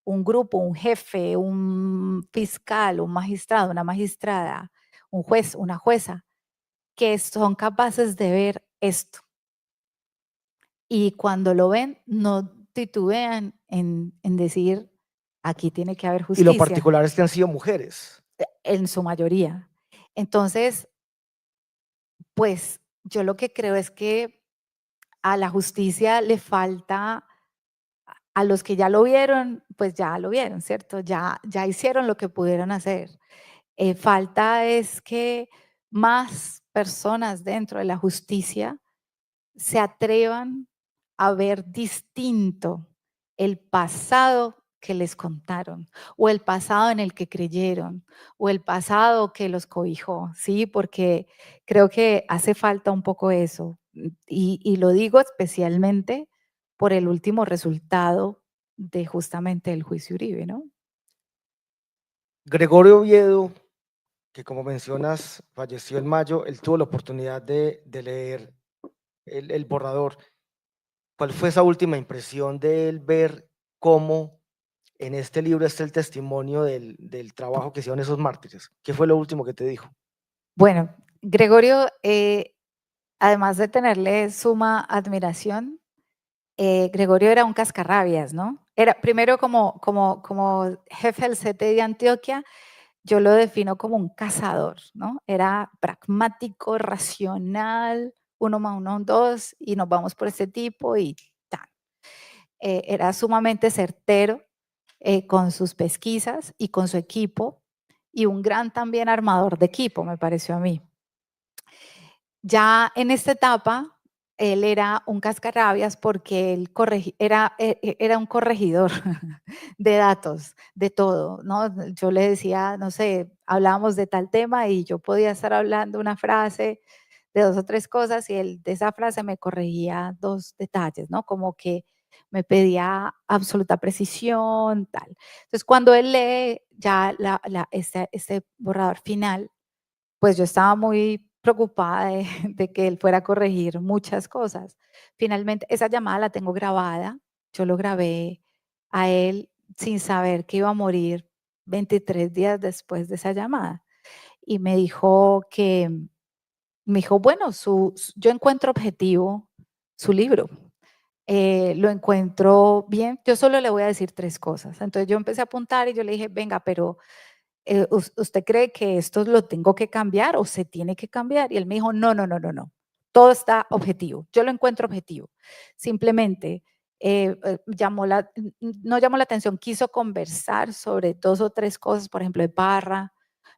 C: un grupo, un jefe, un fiscal, un magistrado, una magistrada, un juez, una jueza, que son capaces de ver esto. Y cuando lo ven, no titubean en decir, aquí tiene que haber
B: Y lo
C: justicia,
B: particular es que han sido mujeres.
C: en su mayoría. Entonces, pues yo lo que creo es que a la justicia le falta, a los que ya lo vieron, pues ya lo vieron, ¿cierto? Ya hicieron lo que pudieron hacer. Falta es que más personas dentro de la justicia se atrevan a ver distinto el pasado que les contaron, o el pasado en el que creyeron, o el pasado que los cobijó, ¿sí? Porque creo que hace falta un poco eso. Y lo digo especialmente por el último resultado de justamente el juicio Uribe, ¿no?
B: Gregorio Oviedo, que como mencionas, falleció en mayo, él tuvo la oportunidad de leer el borrador. ¿Cuál fue esa última impresión de él ver cómo en este libro está el testimonio del trabajo que hicieron esos mártires? ¿Qué fue lo último que te dijo?
C: Bueno, Gregorio, además de tenerle suma admiración, Gregorio era un cascarrabias, ¿no? Era primero como jefe del CT de Antioquia, yo lo defino como un cazador, ¿no? Era pragmático, racional, 1+1=2 y nos vamos por este tipo y tal. Era sumamente certero con sus pesquisas y con su equipo y un gran también armador de equipo, me pareció a mí. Ya en esta etapa, él era un cascarrabias porque él era un corregidor de datos, de todo, ¿no? Yo le decía, no sé, hablábamos de tal tema y yo podía estar hablando una frase de 2 o 3 cosas y él de esa frase me corregía 2 detalles, ¿no? Como que me pedía absoluta precisión, tal. Entonces, cuando él lee ya este borrador final, pues yo estaba muy preocupada de, de que él fuera a corregir muchas cosas. Finalmente, esa llamada la tengo grabada. Yo lo grabé a él sin saber que iba a morir 23 días después de esa llamada. Y me dijo, bueno, yo encuentro objetivo su libro. Lo encuentro bien. Yo solo le voy a decir 3 cosas. Entonces yo empecé a apuntar y yo le dije, venga, pero ¿usted cree que esto lo tengo que cambiar o se tiene que cambiar? Y él me dijo, no, no, no, no, no. Todo está objetivo. Yo lo encuentro objetivo. Simplemente no llamó la atención, quiso conversar sobre 2 o 3 cosas, por ejemplo, de Parra.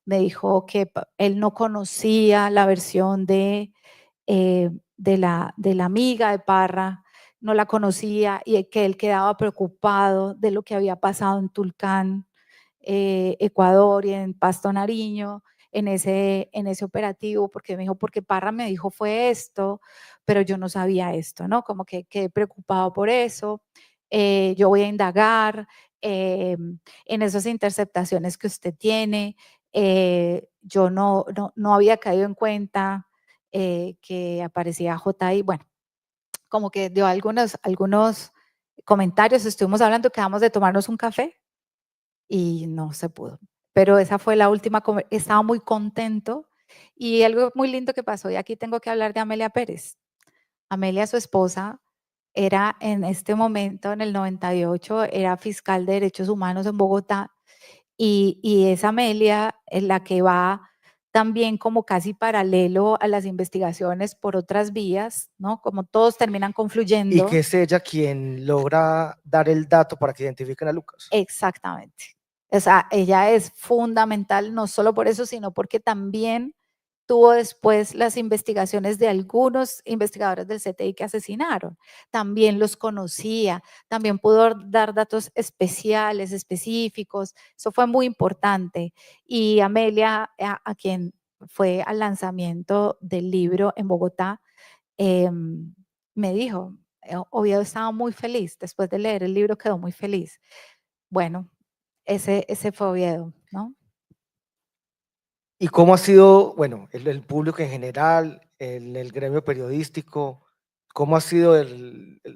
C: Me dijo que él no conocía la versión de la amiga de Parra, no la conocía y que él quedaba preocupado de lo que había pasado en Tulcán, Ecuador y en Pasto Nariño, en ese operativo, porque me dijo, porque Parra me dijo fue esto, pero yo no sabía esto, ¿no? Como que quedé preocupado por eso. Yo voy a indagar en esas interceptaciones que usted tiene. Yo no había caído en cuenta que aparecía JI. Bueno, como que dio algunos comentarios, estuvimos hablando, quedamos de tomarnos un café y no se pudo. Pero esa fue la última, estaba muy contento y algo muy lindo que pasó, y aquí tengo que hablar de Amelia Pérez. Amelia, su esposa, era en este momento, en el 98, era fiscal de derechos humanos en Bogotá y es Amelia en la que va también como casi paralelo a las investigaciones por otras vías, ¿no? Como todos terminan
B: Y
C: confluyendo.
B: que es ella quien logra dar el dato para que identifiquen a Lucas.
C: Exactamente. O sea, ella es fundamental no solo por eso, sino porque también tuvo después las investigaciones de algunos investigadores del CTI que asesinaron. También los conocía, también pudo dar datos especiales, específicos. Eso fue muy importante. Y Amelia, a quien fue al lanzamiento del libro en Bogotá, me dijo, Oviedo estaba muy feliz, después de leer el libro quedó muy feliz. Bueno, ese fue Oviedo, ¿no?
B: ¿Y cómo ha sido, bueno, el público en general, el gremio periodístico, cómo ha sido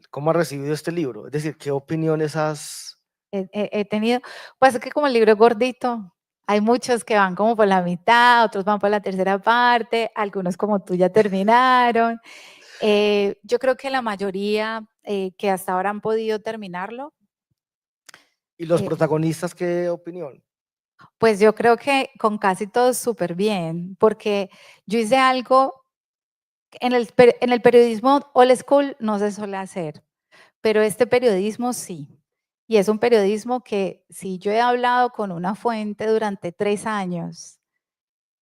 B: cómo ha recibido este libro? Es decir, ¿qué opiniones has?
C: He tenido, pues es que como el libro es gordito, hay muchos que van como por la mitad, otros van por la tercera parte, algunos como tú ya terminaron. Yo creo que la mayoría que hasta ahora han podido terminarlo,
B: ¿Y los
C: eh,
B: protagonistas qué opinión?
C: pues yo creo que con casi todos súper bien, porque yo hice algo en el periodismo old school no se suele hacer, pero este periodismo sí. Y es un periodismo que si yo he hablado con una fuente durante 3 años,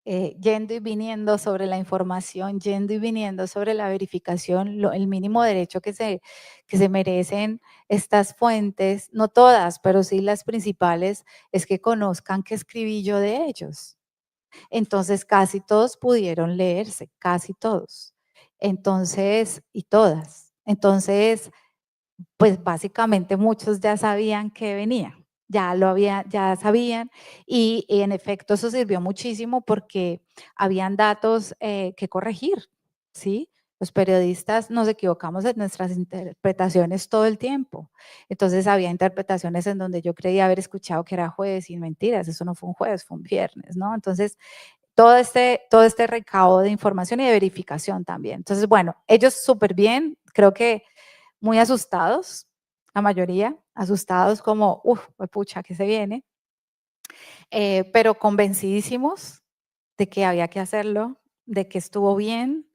C: yendo y viniendo sobre la información, yendo y viniendo sobre la verificación, el mínimo derecho que se merecen estas fuentes, no todas, pero sí las principales, es que conozcan qué escribí yo de ellos. Entonces, casi todos pudieron leerse, casi todos. Entonces, y todas. Entonces, pues básicamente muchos ya sabían que venía, ya sabían y en efecto eso sirvió muchísimo porque habían datos que corregir, ¿sí? Los periodistas nos equivocamos en nuestras interpretaciones todo el tiempo. Entonces había interpretaciones en donde yo creía haber escuchado que era jueves y mentiras, eso no fue un jueves, fue un viernes, ¿no? Entonces todo este recaudo de información y de verificación también. Entonces, bueno, ellos súper bien, creo que muy asustados, la mayoría, asustados como, pucha, ¿qué se viene? Pero convencidísimos de que había que hacerlo, de que estuvo bien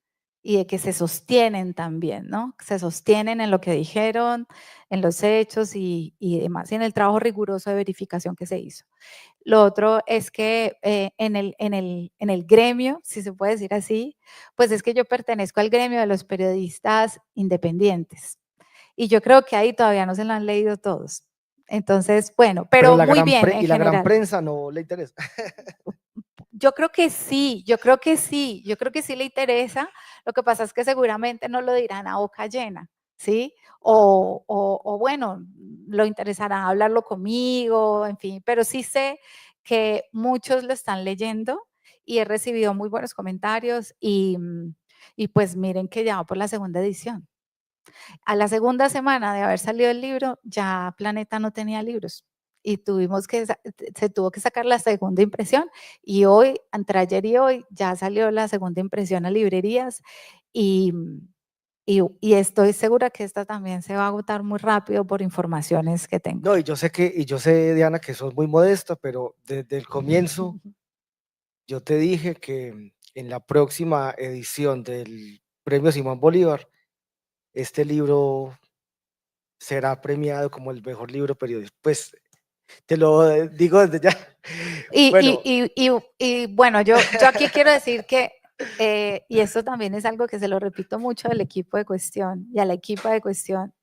C: y de que se sostienen también, ¿no? Se sostienen en lo que dijeron, en los hechos y demás, y en el trabajo riguroso de verificación que se hizo. Lo otro es que en el gremio, si se puede decir así, pues es que yo pertenezco al gremio de los periodistas independientes. Y yo creo que ahí todavía no se lo han leído todos. Entonces, bueno, pero muy bien en
B: y la gran
C: general.
B: prensa no le interesa.
C: Yo creo que sí, yo creo que sí, yo creo que sí le interesa. Lo que pasa es que seguramente no lo dirán a boca llena, ¿sí? O bueno, lo interesará hablarlo conmigo, en fin, pero sí sé que muchos lo están leyendo y he recibido muy buenos comentarios y pues miren que ya va por la segunda edición. A la segunda semana de haber salido el libro, ya Planeta no tenía libros y se tuvo que sacar la segunda impresión y hoy, entre ayer y hoy, ya salió la segunda impresión a librerías y, y estoy segura que esta también se va a agotar muy rápido por informaciones que tengo.
B: No, y yo sé, Diana, que sos muy modesta, pero desde el comienzo yo te dije que en la próxima edición del Premio Simón Bolívar, este libro será premiado como el mejor libro periodístico. Pues te lo digo desde ya. Bueno,
C: Y bueno, yo aquí quiero decir que, y esto también es algo que se lo repito mucho al equipo de Cuestión y a la equipa de Cuestión,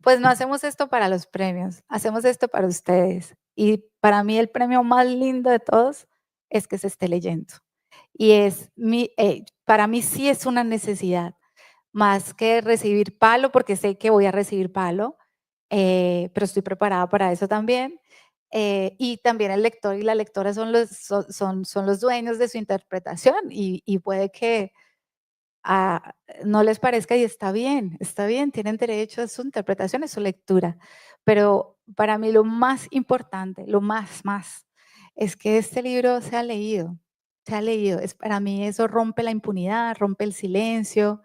C: pues no hacemos esto para los premios, hacemos esto para ustedes. Y para mí el premio más lindo de todos es que se esté leyendo. Y para mí sí es una necesidad, más que recibir palo, porque sé que voy a recibir palo, pero estoy preparada para eso también. Y también el lector y la lectora son los dueños de su interpretación y puede que no les parezca y está bien, tienen derecho a su interpretación, a su lectura. Pero para mí lo más importante, lo más, es que este libro se ha leído. Para mí eso rompe la impunidad, rompe el silencio,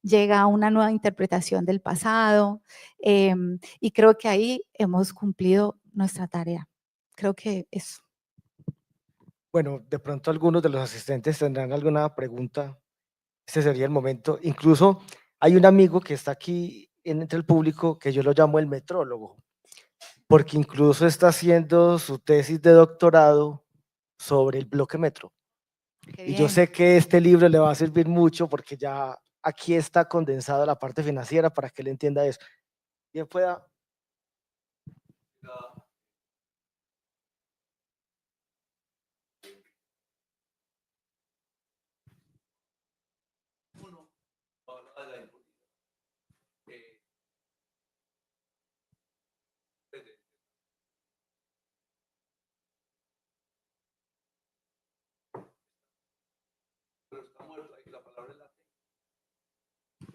C: llega a una nueva interpretación del pasado y creo que ahí hemos cumplido nuestra tarea. Creo que eso.
B: bueno, de pronto algunos de los asistentes tendrán alguna pregunta. Este sería el momento. Incluso hay un amigo que está aquí entre el público que yo lo llamo el metrólogo, porque incluso está haciendo su tesis de doctorado sobre el bloque metro.
C: Qué
B: Y yo
C: bien.
B: sé que este libro le va a servir mucho porque ya aquí está condensada la parte financiera para que él entienda eso. Bien pueda.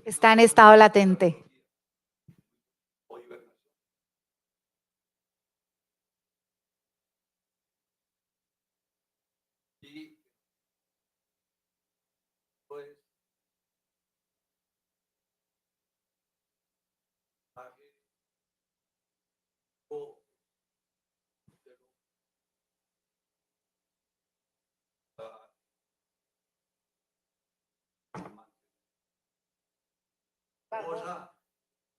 C: Está en estado latente.
D: Cosa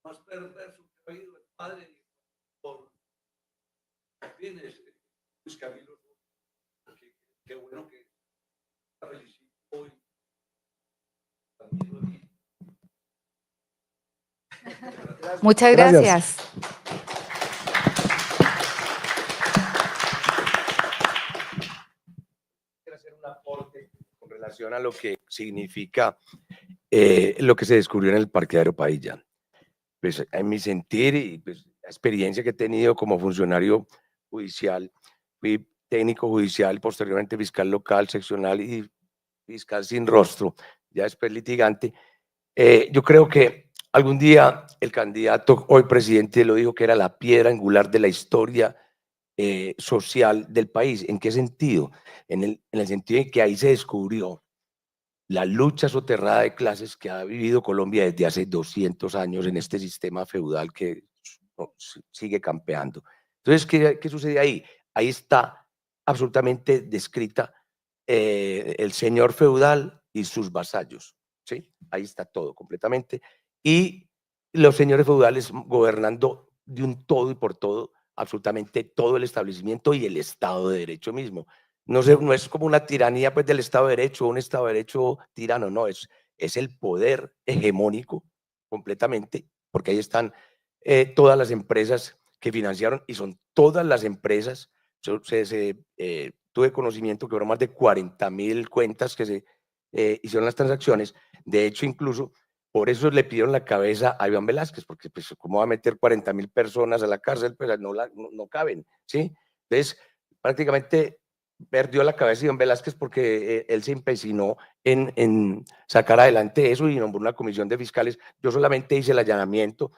D: más perverso que ha oído el padre por fines Luis Camilo. Qué bueno que la felicito hoy. También lo vi.
C: Muchas gracias.
E: Quiero hacer un aporte con relación a lo que significa lo que se descubrió en el parqueadero Pailla. Pues en mi sentir y pues, la experiencia que he tenido como funcionario judicial, fui técnico judicial, posteriormente fiscal local, seccional y fiscal sin rostro, ya después litigante. Yo creo que algún día el candidato, hoy presidente, lo dijo que era la piedra angular de la historia social del país. ¿En qué sentido? En el sentido de que ahí se descubrió la lucha soterrada de clases que ha vivido Colombia desde hace 200 años en este sistema feudal que sigue campeando. Entonces, ¿qué sucede ahí? Ahí está absolutamente descrita el señor feudal y sus vasallos, ¿sí? Ahí está todo completamente. Y los señores feudales gobernando de un todo y por todo, absolutamente todo el establecimiento y el Estado de Derecho mismo. No es como una tiranía pues, del Estado de Derecho, un Estado de Derecho tirano, no, es el poder hegemónico completamente, porque ahí están todas las empresas que financiaron y son todas las empresas. Tuve conocimiento que fueron más de 40.000 cuentas que se hicieron las transacciones. De hecho, incluso por eso le pidieron la cabeza a Iván Velázquez, porque pues, ¿cómo va a meter 40.000 personas a la cárcel? Pues no caben, ¿sí? Entonces, prácticamente perdió la cabeza Iván Velázquez porque él se empecinó en sacar adelante eso y nombró una comisión de fiscales. Yo solamente hice el allanamiento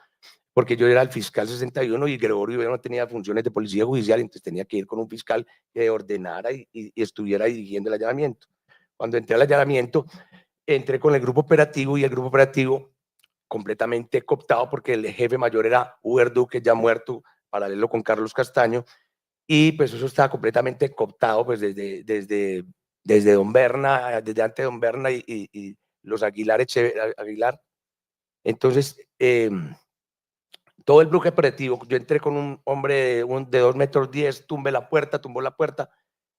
E: porque yo era el fiscal 61 y Gregorio no tenía funciones de policía judicial, entonces tenía que ir con un fiscal que ordenara y estuviera dirigiendo el allanamiento. Cuando entré al allanamiento, entré con el grupo operativo y el grupo operativo completamente cooptado porque el jefe mayor era Uber Duque, ya muerto, paralelo con Carlos Castaño, y pues eso estaba completamente cooptado pues desde Don Berna, desde antes de Don Berna y los Aguilar. Entonces, todo el bloque operativo, yo entré con un hombre de 2 metros 10, tumbó la puerta,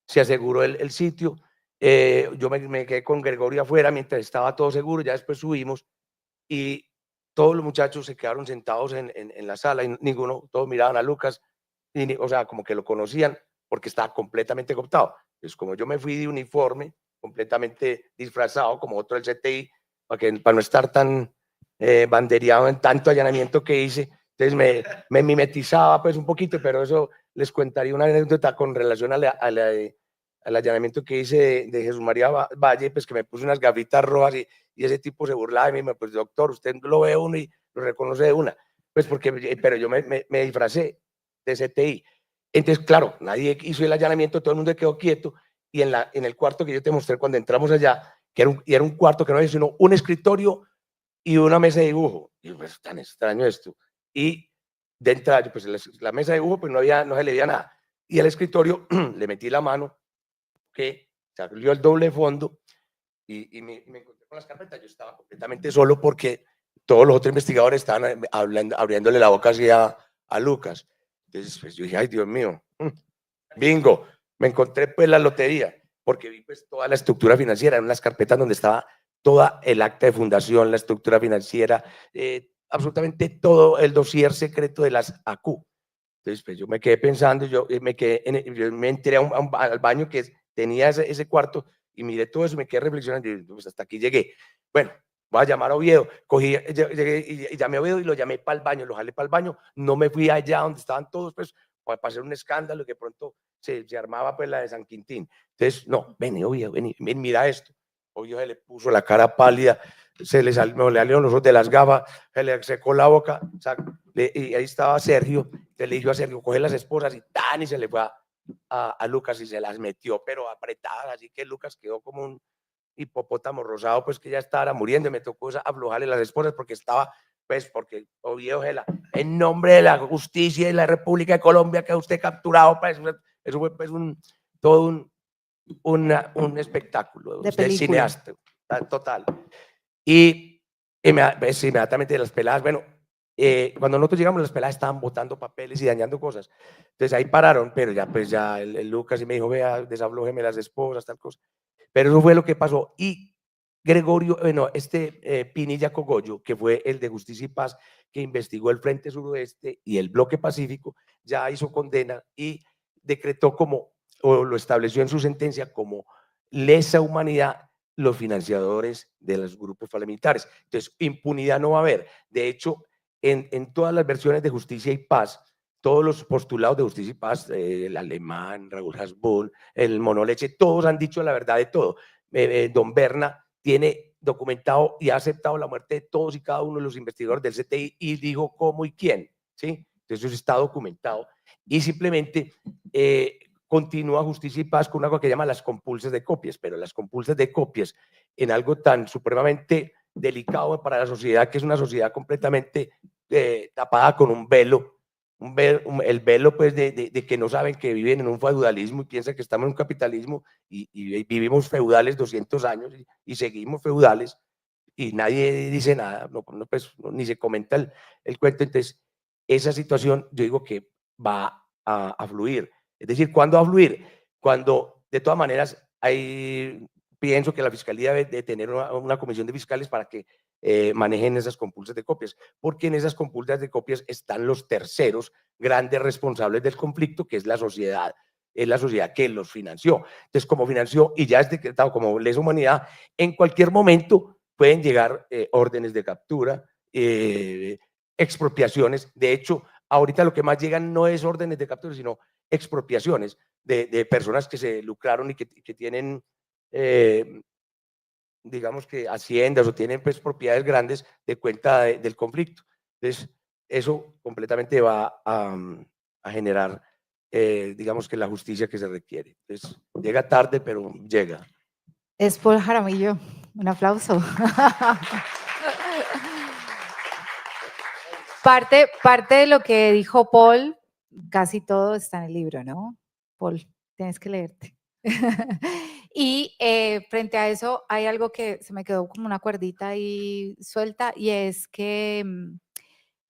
E: se aseguró el sitio, yo me quedé con Gregorio afuera mientras estaba todo seguro, ya después subimos y todos los muchachos se quedaron sentados en la sala y ninguno, todos miraban a Lucas, o sea, como que lo conocían porque estaba completamente cooptado. Entonces, como yo me fui de uniforme, completamente disfrazado, como otro del CTI, para no estar tan bandereado en tanto allanamiento que hice, entonces me mimetizaba pues un poquito, pero eso les contaría una anécdota con relación al allanamiento que hice de Jesús María Valle, pues que me puse unas gafitas rojas y ese tipo se burlaba de mí, pues doctor, usted lo ve uno y lo reconoce de una, pues porque, pero yo me disfracé de CTI. Entonces, claro, nadie hizo el allanamiento, todo el mundo quedó quieto y en el cuarto que yo te mostré cuando entramos allá, que era un cuarto que no había sino un escritorio y una mesa de dibujo. Y pues tan extraño esto. Y de entrada, pues la mesa de dibujo, pues no se le veía nada. Y al escritorio le metí la mano, que salió el doble fondo y me encontré con las carpetas. Yo estaba completamente solo porque todos los otros investigadores estaban abriéndole la boca así a Lucas. Entonces, pues yo dije, ay, Dios mío, bingo, me encontré pues la lotería, porque vi pues toda la estructura financiera en unas carpetas donde estaba toda el acta de fundación, la estructura financiera, absolutamente todo el dossier secreto de las ACU. Entonces, pues yo me quedé pensando, yo me entré al baño que tenía ese cuarto y miré todo eso y me quedé reflexionando y pues hasta aquí llegué. Bueno, voy a llamar a Oviedo, llegué y llamé a Oviedo y lo llamé para el baño, lo jalé para el baño, no me fui allá donde estaban todos, pues para hacer un escándalo que pronto se armaba pues la de San Quintín. Entonces, no, ven Oviedo, ven, mira esto. Oviedo se le puso la cara pálida, me salieron los ojos de las gafas, se le secó la boca, y ahí estaba Sergio, le dijo a Sergio, coge las esposas y tan, y se le fue a Lucas y se las metió, pero apretadas, así que Lucas quedó como un hipopótamo rosado, pues que ya estaba muriendo, y me tocó aflojarle las esposas porque estaba, pues, porque Oviedo, en nombre de la justicia y la República de Colombia que usted capturado, pues, eso fue pues todo un espectáculo de cineasta, total. Y inmediatamente las peladas, bueno, cuando nosotros llegamos, las peladas estaban botando papeles y dañando cosas. Entonces ahí pararon, pero ya pues ya el Lucas y me dijo, vea, desablójeme las esposas, tal cosa. Pero eso fue lo que pasó. Y Gregorio, bueno, Pinilla Cogollo, que fue el de Justicia y Paz, que investigó el Frente Suroeste y el Bloque Pacífico, ya hizo condena y decretó o lo estableció en su sentencia como lesa humanidad los financiadores de los grupos paramilitares. Entonces, impunidad no va a haber. De hecho, en todas las versiones de Justicia y Paz, todos los postulados de Justicia y Paz, el Alemán, Raúl Hasbún, el Monoleche, todos han dicho la verdad de todo. Don Berna tiene documentado y ha aceptado la muerte de todos y cada uno de los investigadores del CTI y dijo cómo y quién, ¿sí? Entonces eso está documentado y simplemente continúa Justicia y Paz con algo que llama las compulsas de copias, pero las compulsas de copias en algo tan supremamente delicado para la sociedad, que es una sociedad completamente tapada con un velo, el velo pues de que no saben que viven en un feudalismo y piensan que estamos en un capitalismo y vivimos feudales 200 años y seguimos feudales y nadie dice nada, pues, ni se comenta el cuento. Entonces, esa situación yo digo que va a fluir. Es decir, ¿cuándo va a fluir? Cuando de todas maneras pienso que la Fiscalía debe de tener una comisión de fiscales para que manejen esas compulsas de copias, porque en esas compulsas de copias están los terceros grandes responsables del conflicto, que es la sociedad que los financió. Entonces, como financió y ya es decretado como lesa humanidad, en cualquier momento pueden llegar órdenes de captura, expropiaciones. De hecho, ahorita lo que más llegan no es órdenes de captura, sino expropiaciones de personas que se lucraron y que tienen, digamos que haciendas o tienen pues propiedades grandes de cuenta del conflicto. Entonces, eso completamente va a generar, digamos que la justicia que se requiere. Entonces, llega tarde, pero llega.
C: Es Paul Jaramillo. Un aplauso. Parte de lo que dijo Paul, casi todo está en el libro, ¿no? Paul, tienes que leerte. Y frente a eso hay algo que se me quedó como una cuerdita ahí suelta y es que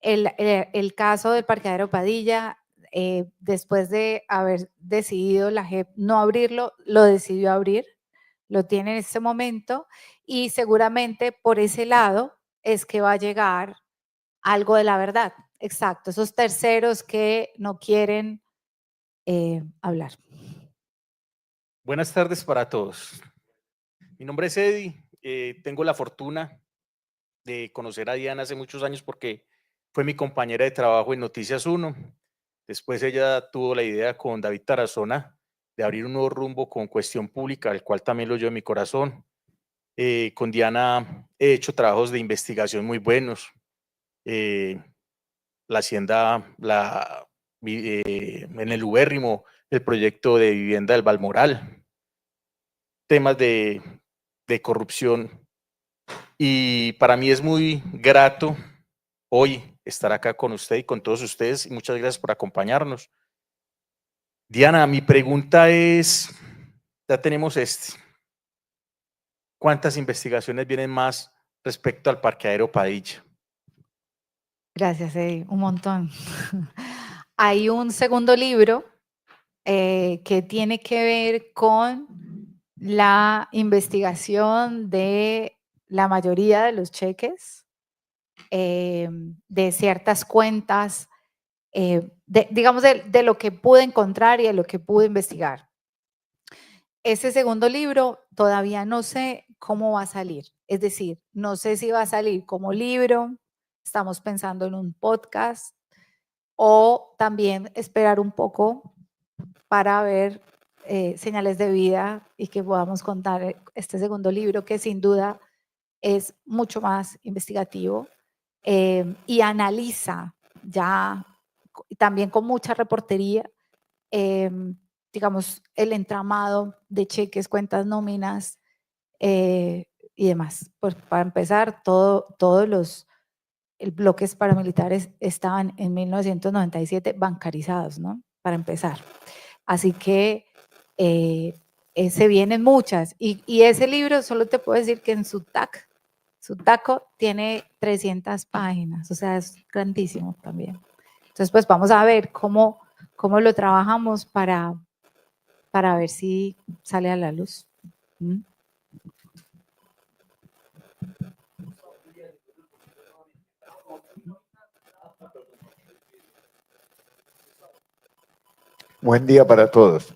C: el caso del parqueadero Padilla, después de haber decidido la JEP no abrirlo, lo decidió abrir, lo tiene en este momento y seguramente por ese lado es que va a llegar algo de la verdad. Exacto, esos terceros que no quieren hablar.
F: Buenas tardes para todos. Mi nombre es Eddie. Tengo la fortuna de conocer a Diana hace muchos años porque fue mi compañera de trabajo en Noticias 1. Después ella tuvo la idea con David Tarazona de abrir un nuevo rumbo con Cuestión Pública, el cual también lo llevo en mi corazón. Con Diana he hecho trabajos de investigación muy buenos. La Hacienda, en el ubérrimo, el proyecto de vivienda del Balmoral, temas de corrupción. Y para mí es muy grato hoy estar acá con usted y con todos ustedes y muchas gracias por acompañarnos. Diana, mi pregunta es, ya tenemos ¿cuántas investigaciones vienen más respecto al parqueadero Padilla?
C: Gracias, Eddie, un montón. Hay un segundo libro que tiene que ver con la investigación de la mayoría de los cheques, de ciertas cuentas, digamos de lo que pude encontrar y de lo que pude investigar. Ese segundo libro todavía no sé cómo va a salir, es decir, no sé si va a salir como libro, estamos pensando en un podcast o también esperar un poco para ver señales de vida y que podamos contar este segundo libro que sin duda es mucho más investigativo y analiza ya también con mucha reportería, digamos, el entramado de cheques, cuentas, nóminas y demás. Pues para empezar, todos los bloques paramilitares estaban en 1997 bancarizados, ¿no? Para empezar. Así que se vienen muchas. Y ese libro, solo te puedo decir que en su taco tiene 300 páginas, o sea, es grandísimo también. Entonces, pues vamos a ver cómo lo trabajamos para ver si sale a la luz. ¿Mm?
G: Buen día para todos.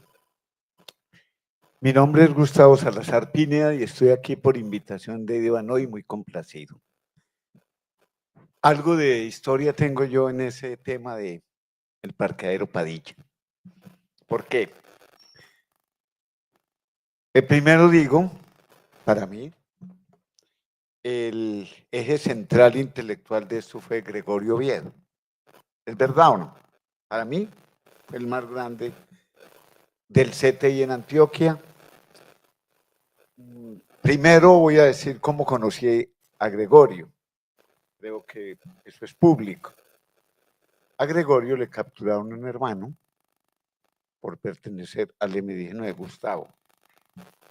G: Mi nombre es Gustavo Salazar Pineda y estoy aquí por invitación de Iván hoy, muy complacido. Algo de historia tengo yo en ese tema de el parqueadero Padilla. ¿Por qué? Primero digo, para mí, el eje central intelectual de esto fue Gregorio Oviedo. ¿Es verdad o no? Para mí, fue el más grande del CTI en Antioquia. Primero voy a decir cómo conocí a Gregorio. Creo que eso es público. A Gregorio le capturaron un hermano por pertenecer al M19 Gustavo.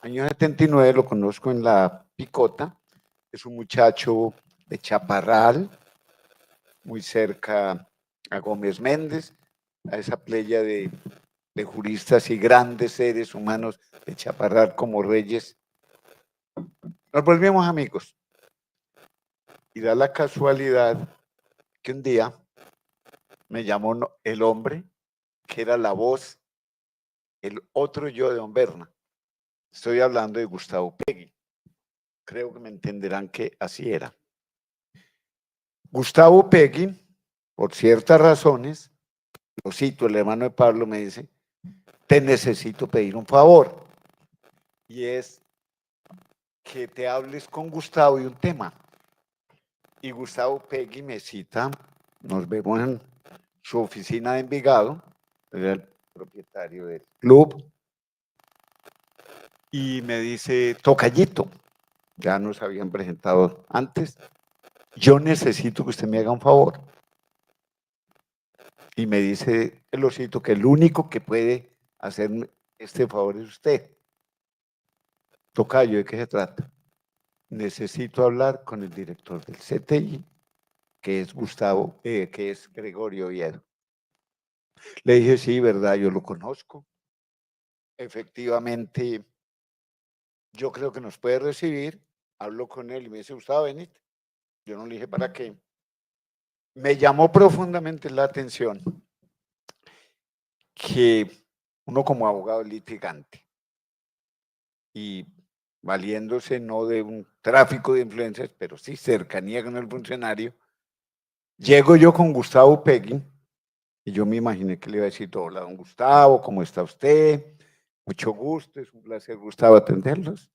G: Año 79 lo conozco en la Picota. Es un muchacho de Chaparral, muy cerca a Gómez Méndez, a esa playa de juristas y grandes seres humanos de Chaparral como Reyes. Nos volvimos amigos. Y da la casualidad que un día me llamó el hombre que era la voz, el otro yo de Don Berna. Estoy hablando de Gustavo Pegui. Creo que me entenderán que así era. Gustavo Pegui, por ciertas razones, lo cito, el hermano de Pablo me dice, te necesito pedir un favor. Y es que te hables con Gustavo de un tema. Y Gustavo Pegui me cita, nos vemos en su oficina de Envigado, era el propietario del club, y me dice, tocallito, ya nos habían presentado antes, yo necesito que usted me haga un favor. Y me dice el osito que el único que puede hacerme este favor es usted. Tocayo, ¿de qué se trata? Necesito hablar con el director del CTI, que es que es Gregorio Oviedo. Le dije, sí, verdad, yo lo conozco. Efectivamente, yo creo que nos puede recibir. Hablo con él y me dice, Gustavo, venite. Yo no le dije para qué. Me llamó profundamente la atención que uno como abogado litigante y valiéndose no de un tráfico de influencias, pero sí cercanía con el funcionario, llego yo con Gustavo Pegui y yo me imaginé que le iba a decir, hola, don Gustavo, ¿cómo está usted? Mucho gusto, es un placer, Gustavo, atenderlos.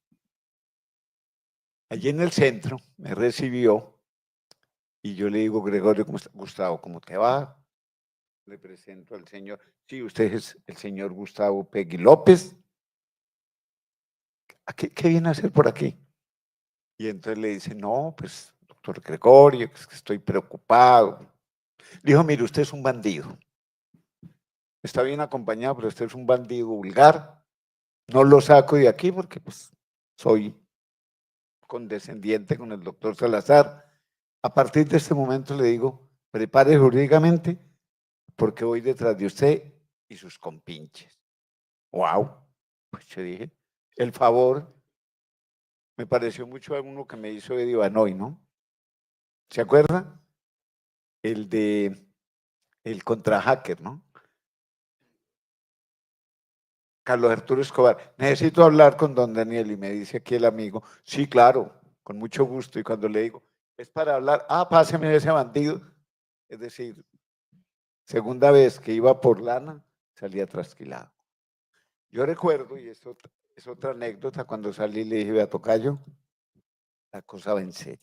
G: Allí en el centro me recibió y yo le digo, Gregorio, ¿cómo está? Gustavo, ¿cómo te va? Le presento al señor. Sí, usted es el señor Gustavo Pegui López. ¿Qué viene a hacer por aquí? Y entonces le dice, no, pues, doctor Gregorio, es que estoy preocupado. Dijo, mire, usted es un bandido. Está bien acompañado, pero usted es un bandido vulgar. No lo saco de aquí porque pues soy condescendiente con el doctor Salazar. A partir de este momento le digo, prepare jurídicamente porque voy detrás de usted y sus compinches. Wow, pues yo dije, el favor me pareció mucho a uno que me hizo Eddie Banoy, ¿no? ¿Se acuerda? El de el contra hacker, ¿no? Carlos Arturo Escobar, necesito hablar con don Daniel y me dice aquí el amigo, sí, claro, con mucho gusto. Y cuando le digo, es para hablar, páseme ese bandido. Es decir, segunda vez que iba por lana, salía trasquilado. Yo recuerdo, y esto es otra anécdota, cuando salí le dije, vea, tocayo, la cosa va en serio.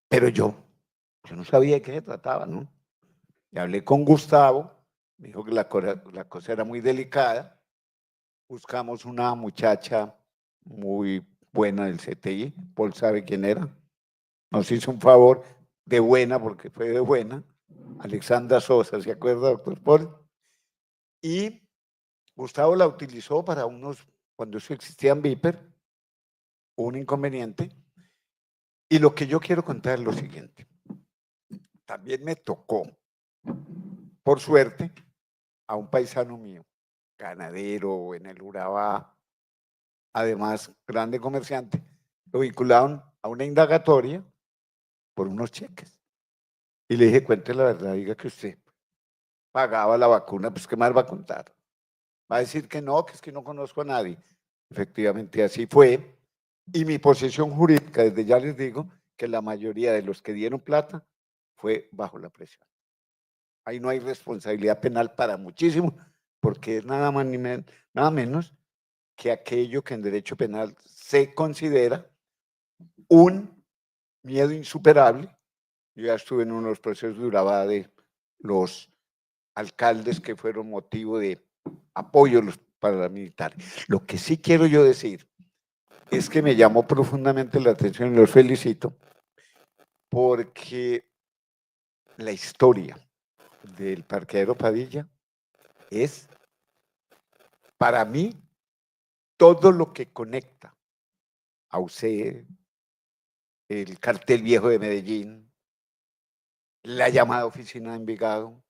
G: Pero yo no sabía de qué se trataba, ¿no? Y hablé con Gustavo, me dijo que la cosa era muy delicada. Buscamos una muchacha muy buena del CTI, Paul sabe quién era. Nos hizo un favor de buena, porque fue de buena. Alexandra Sosa, ¿se acuerda, doctor Paul? Y Gustavo la utilizó para cuando eso existía en Viper, un inconveniente. Y lo que yo quiero contar es lo siguiente. También me tocó, por suerte, a un paisano mío, ganadero en el Urabá, además grande comerciante, lo vincularon a una indagatoria por unos cheques. Y le dije, cuente la verdad, diga que usted pagaba la vacuna, pues ¿qué más va a contar? Va a decir que no, que es que no conozco a nadie. Efectivamente, así fue. Y mi posición jurídica, desde ya les digo, que la mayoría de los que dieron plata fue bajo la presión. Ahí no hay responsabilidad penal para muchísimo, porque es nada más ni nada menos que aquello que en derecho penal se considera un miedo insuperable Yo ya estuve en unos procesos de Urabá de los alcaldes que fueron motivo de apoyo a los paramilitares. Lo que sí quiero yo decir es que me llamó profundamente la atención y los felicito porque la historia del parqueadero Padilla es, para mí, todo lo que conecta a usted, el cartel viejo de Medellín, la llamada oficina de Envigado.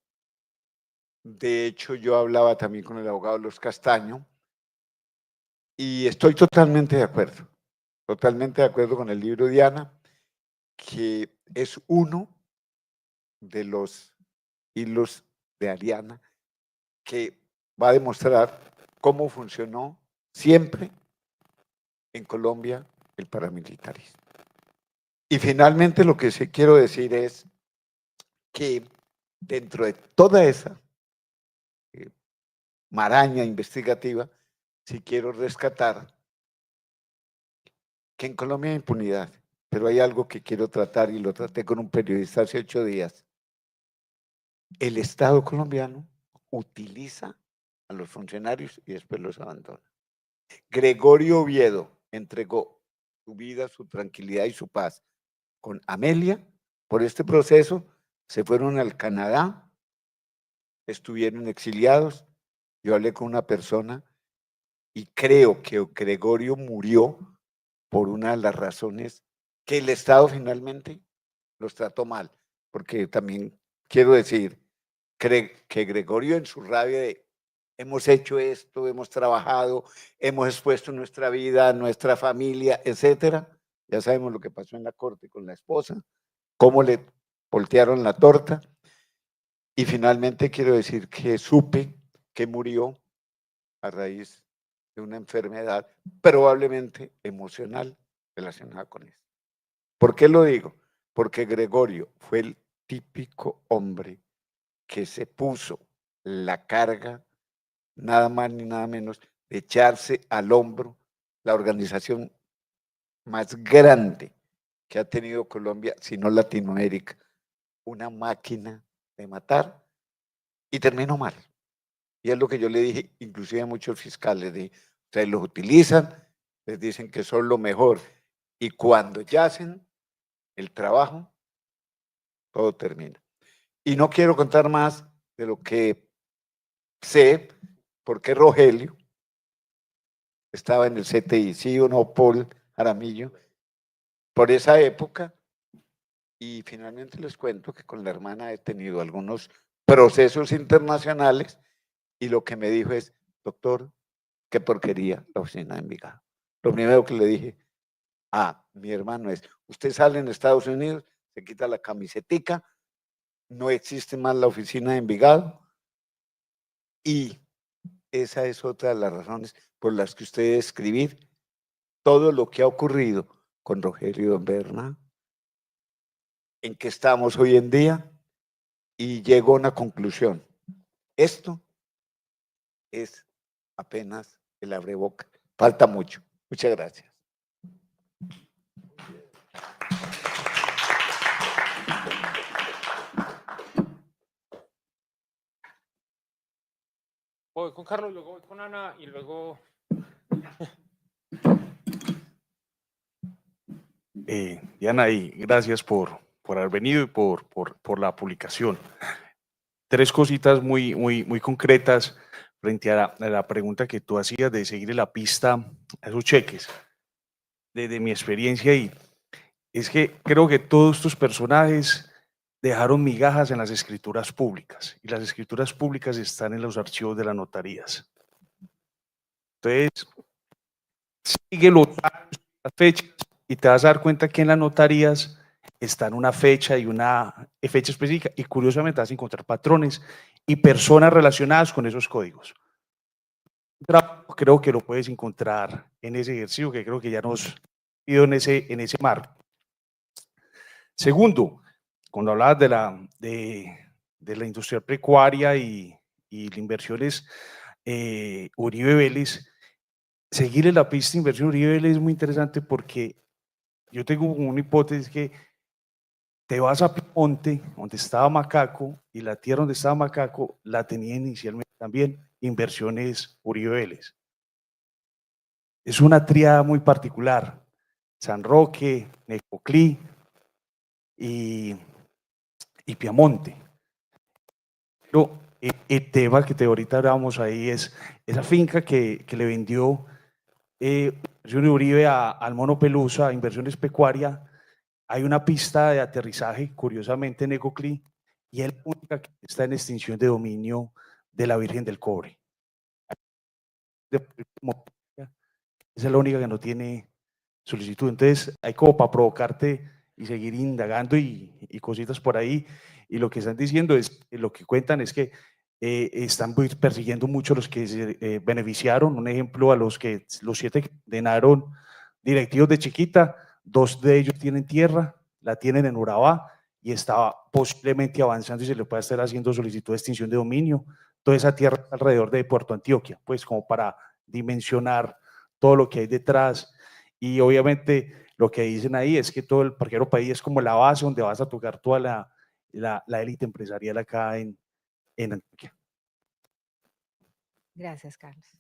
G: De hecho, yo hablaba también con el abogado Los Castaño y estoy totalmente de acuerdo con el libro de Diana, que es uno de los hilos de Ariana que va a demostrar cómo funcionó siempre en Colombia el paramilitarismo. Y finalmente lo que sí quiero decir es que dentro de toda esa maraña investigativa, sí quiero rescatar que en Colombia hay impunidad, pero hay algo que quiero tratar y lo traté con un periodista hace 8 días. El Estado colombiano utiliza a los funcionarios y después los abandona. Gregorio Oviedo entregó su vida, su tranquilidad y su paz con Amelia por este proceso, se fueron al Canadá, estuvieron exiliados. Yo hablé con una persona y creo que Gregorio murió por una de las razones que el Estado finalmente los trató mal, porque también quiero decir que Gregorio en su rabia de hemos hecho esto, hemos trabajado, hemos expuesto nuestra vida, nuestra familia, etcétera. Ya sabemos lo que pasó en la corte con la esposa, cómo le voltearon la torta. Y finalmente quiero decir que supe que murió a raíz de una enfermedad probablemente emocional relacionada con eso. ¿Por qué lo digo? Porque Gregorio fue el típico hombre que se puso la carga, nada más ni nada menos, de echarse al hombro la organización más grande que ha tenido Colombia, si no Latinoamérica, una máquina de matar, y terminó mal. Y es lo que yo le dije, inclusive a muchos fiscales, de ustedes los utilizan, les dicen que son lo mejor, y cuando ya hacen el trabajo, todo termina. Y no quiero contar más de lo que sé, porque Rogelio estaba en el CTI, sí o no, Paul Jaramillo, por esa época, y finalmente les cuento que con la hermana he tenido algunos procesos internacionales, y lo que me dijo es, doctor, qué porquería la oficina de Envigado. Lo primero que le dije a mi hermano es, usted sale en Estados Unidos, se quita la camisetica, no existe más la oficina de Envigado, y esa es otra de las razones por las que usted debe escribir todo lo que ha ocurrido con Rogelio Don Berna, en que estamos hoy en día, y llegó a una conclusión. Esto es apenas el abreboca. Falta mucho. Muchas gracias.
A: Voy con Carlos, luego voy con Ana y luego...
F: Diana, y gracias por haber venido y por la publicación. 3 cositas muy concretas frente a la pregunta que tú hacías de seguirle la pista a esos cheques. Desde mi experiencia, y es que creo que todos estos personajes dejaron migajas en las escrituras públicas, y las escrituras públicas están en los archivos de las notarías. Entonces, sigue los años, las fechas, y te vas a dar cuenta que en las notarías están una fecha y una fecha específica, y curiosamente vas a encontrar patrones y personas relacionadas con esos códigos. Creo que lo puedes encontrar en ese ejercicio que creo que ya nos pido en ese marco. Segundo, cuando hablabas de la industria pecuaria y las inversiones Uribe Vélez, seguirle la pista de inversión Uribe Vélez es muy interesante, porque yo tengo una hipótesis que
H: te vas a Piemonte, donde estaba Macaco, y la tierra donde estaba Macaco la tenía inicialmente también Inversiones Uribe Vélez. Es una tríada muy particular, San Roque, Necoclí y Piamonte. Pero el tema que ahorita hablábamos ahí es esa finca que le vendió Inversiones Uribe al Mono Pelusa, a Inversiones Pecuaria. Hay una pista de aterrizaje, curiosamente en Necoclí, y es la única que está en extinción de dominio de la Virgen del Cobre. Esa es la única que no tiene solicitud. Entonces, hay como para provocarte y seguir indagando y cositas por ahí. Y lo que están diciendo es, lo que cuentan es que están persiguiendo mucho a los que se beneficiaron. Un ejemplo, a los 7 que condenaron directivos de Chiquita, 2 de ellos tienen tierra, la tienen en Urabá y está posiblemente avanzando y se le puede estar haciendo solicitud de extinción de dominio. Toda esa tierra alrededor de Puerto Antioquia, pues como para dimensionar todo lo que hay detrás. Y obviamente lo que dicen ahí es que todo el Parqueadero País es como la base donde vas a tocar toda la élite empresarial acá en Antioquia.
C: Gracias, Carlos.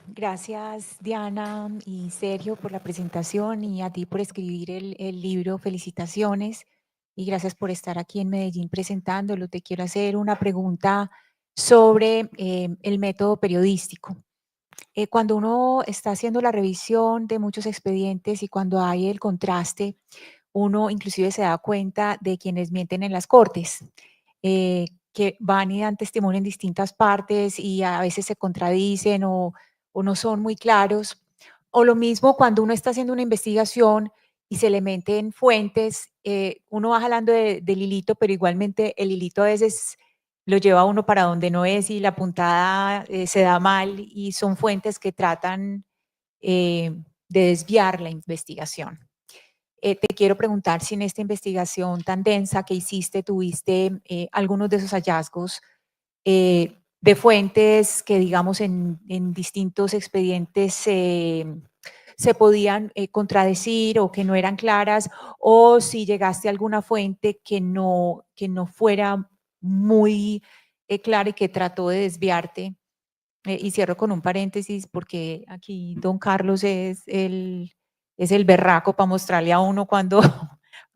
I: Gracias, Diana y Sergio, por la presentación y a ti por escribir el libro. Felicitaciones y gracias por estar aquí en Medellín presentándolo. Te quiero hacer una pregunta sobre el método periodístico. Cuando uno está haciendo la revisión de muchos expedientes y cuando hay el contraste, uno inclusive se da cuenta de quienes mienten en las cortes, que van y dan testimonio en distintas partes y a veces se contradicen o no son muy claros. O lo mismo cuando uno está haciendo una investigación y se le meten fuentes, uno va jalando del hilito, pero igualmente el hilito a veces lo lleva a uno para donde no es y la puntada se da mal y son fuentes que tratan de desviar la investigación. Te quiero preguntar si en esta investigación tan densa que hiciste tuviste algunos de esos hallazgos de fuentes que, digamos, en distintos expedientes se podían contradecir o que no eran claras, o si llegaste a alguna fuente que no fuera muy clara y que trató de desviarte. Y cierro con un paréntesis porque aquí don Carlos es el berraco para mostrarle a uno cuando,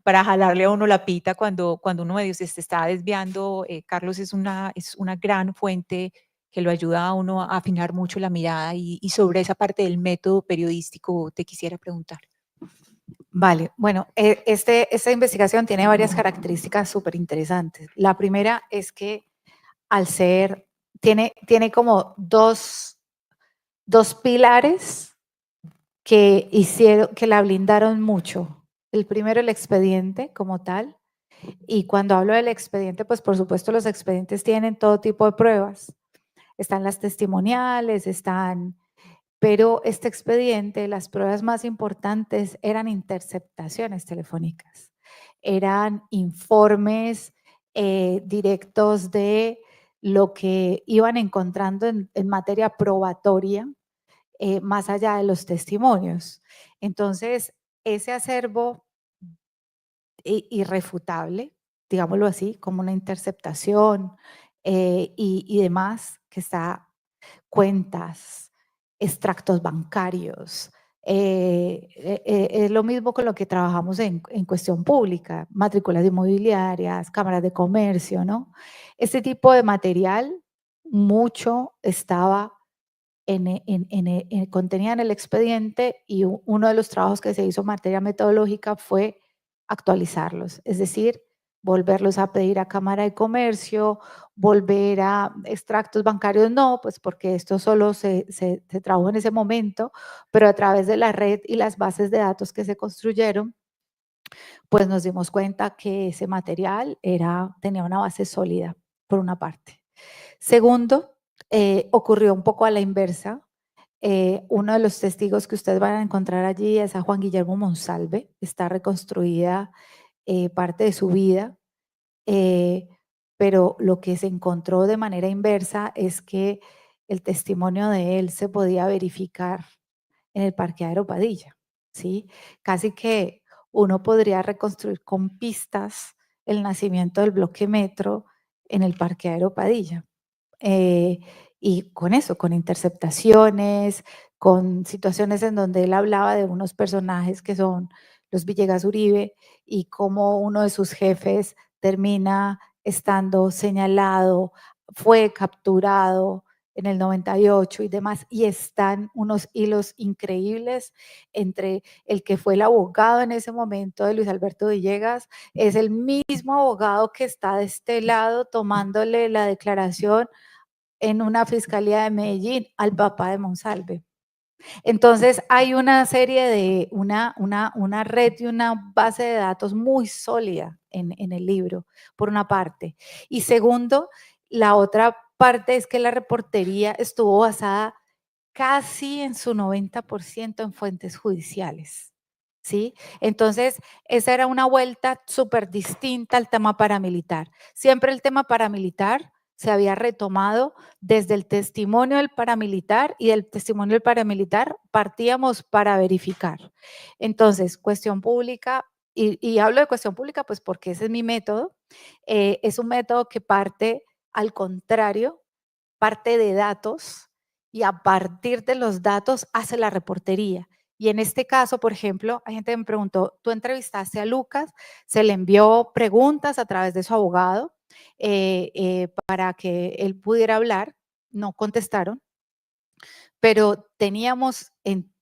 I: para jalarle a uno la pita cuando uno medio se está desviando. Carlos es una gran fuente que lo ayuda a uno a afinar mucho la mirada y sobre esa parte del método periodístico te quisiera preguntar.
C: Vale, bueno, esta investigación tiene varias características súper interesantes. La primera es que al ser, tiene como dos pilares que hicieron, que la blindaron mucho. El primero, el expediente como tal. Y cuando hablo del expediente, pues por supuesto los expedientes tienen todo tipo de pruebas. Están las testimoniales, pero este expediente, las pruebas más importantes eran interceptaciones telefónicas, eran informes directos de lo que iban encontrando en materia probatoria, más allá de los testimonios. Entonces, ese acervo irrefutable, digámoslo así, como una interceptación y demás, que está cuentas, extractos bancarios. Es lo mismo con lo que trabajamos en cuestión pública, matrículas inmobiliarias, cámaras de comercio, ¿no? Este tipo de material, mucho estaba contenía en el expediente y uno de los trabajos que se hizo en materia metodológica fue actualizarlos, es decir, volverlos a pedir a Cámara de Comercio, volver a extractos bancarios, no, pues porque esto solo se trabajó en ese momento, pero a través de la red y las bases de datos que se construyeron, pues nos dimos cuenta que ese material tenía una base sólida, por una parte. Segundo, ocurrió un poco a la inversa. Uno de los testigos que ustedes van a encontrar allí es a Juan Guillermo Monsalve. Está reconstruida parte de su vida, pero lo que se encontró de manera inversa es que el testimonio de él se podía verificar en el parqueadero Padilla, ¿sí? Casi que uno podría reconstruir con pistas el nacimiento del bloque Metro en el parqueadero Padilla. Y con eso, con interceptaciones, con situaciones en donde él hablaba de unos personajes que son los Villegas Uribe y cómo uno de sus jefes termina estando señalado, fue capturado en el 98 y demás, y están unos hilos increíbles entre el que fue el abogado en ese momento de Luis Alberto Villegas, es el mismo abogado que está de este lado tomándole la declaración en una fiscalía de Medellín al papá de Monsalve. Entonces hay una serie de, una red y una base de datos muy sólida en el libro, por una parte. Y segundo, la otra parte es que la reportería estuvo basada casi en su 90% en fuentes judiciales, ¿sí? Entonces, esa era una vuelta súper distinta al tema paramilitar. Siempre el tema paramilitar se había retomado desde el testimonio del paramilitar y del testimonio del paramilitar partíamos para verificar. Entonces, cuestión pública, y hablo de cuestión pública pues porque ese es mi método, es un método que parte al contrario, parte de datos y a partir de los datos hace la reportería. Y en este caso, por ejemplo, hay gente que me preguntó, tú entrevistaste a Lucas, se le envió preguntas a través de su abogado para que él pudiera hablar, no contestaron, pero teníamos en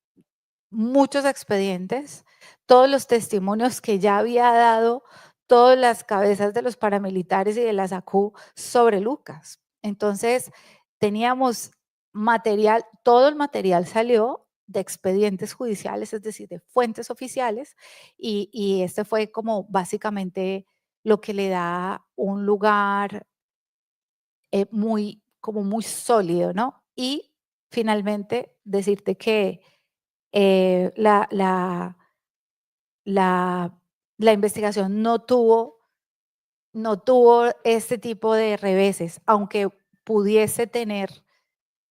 C: muchos expedientes, todos los testimonios que ya había dado, todas las cabezas de los paramilitares y de la SACU sobre Lucas. Entonces, teníamos material, todo el material salió de expedientes judiciales, es decir, de fuentes oficiales, y este fue como básicamente lo que le da un lugar como muy sólido, ¿no? Y finalmente decirte que eh, la, la, la, la investigación no tuvo este tipo de reveses, aunque pudiese tener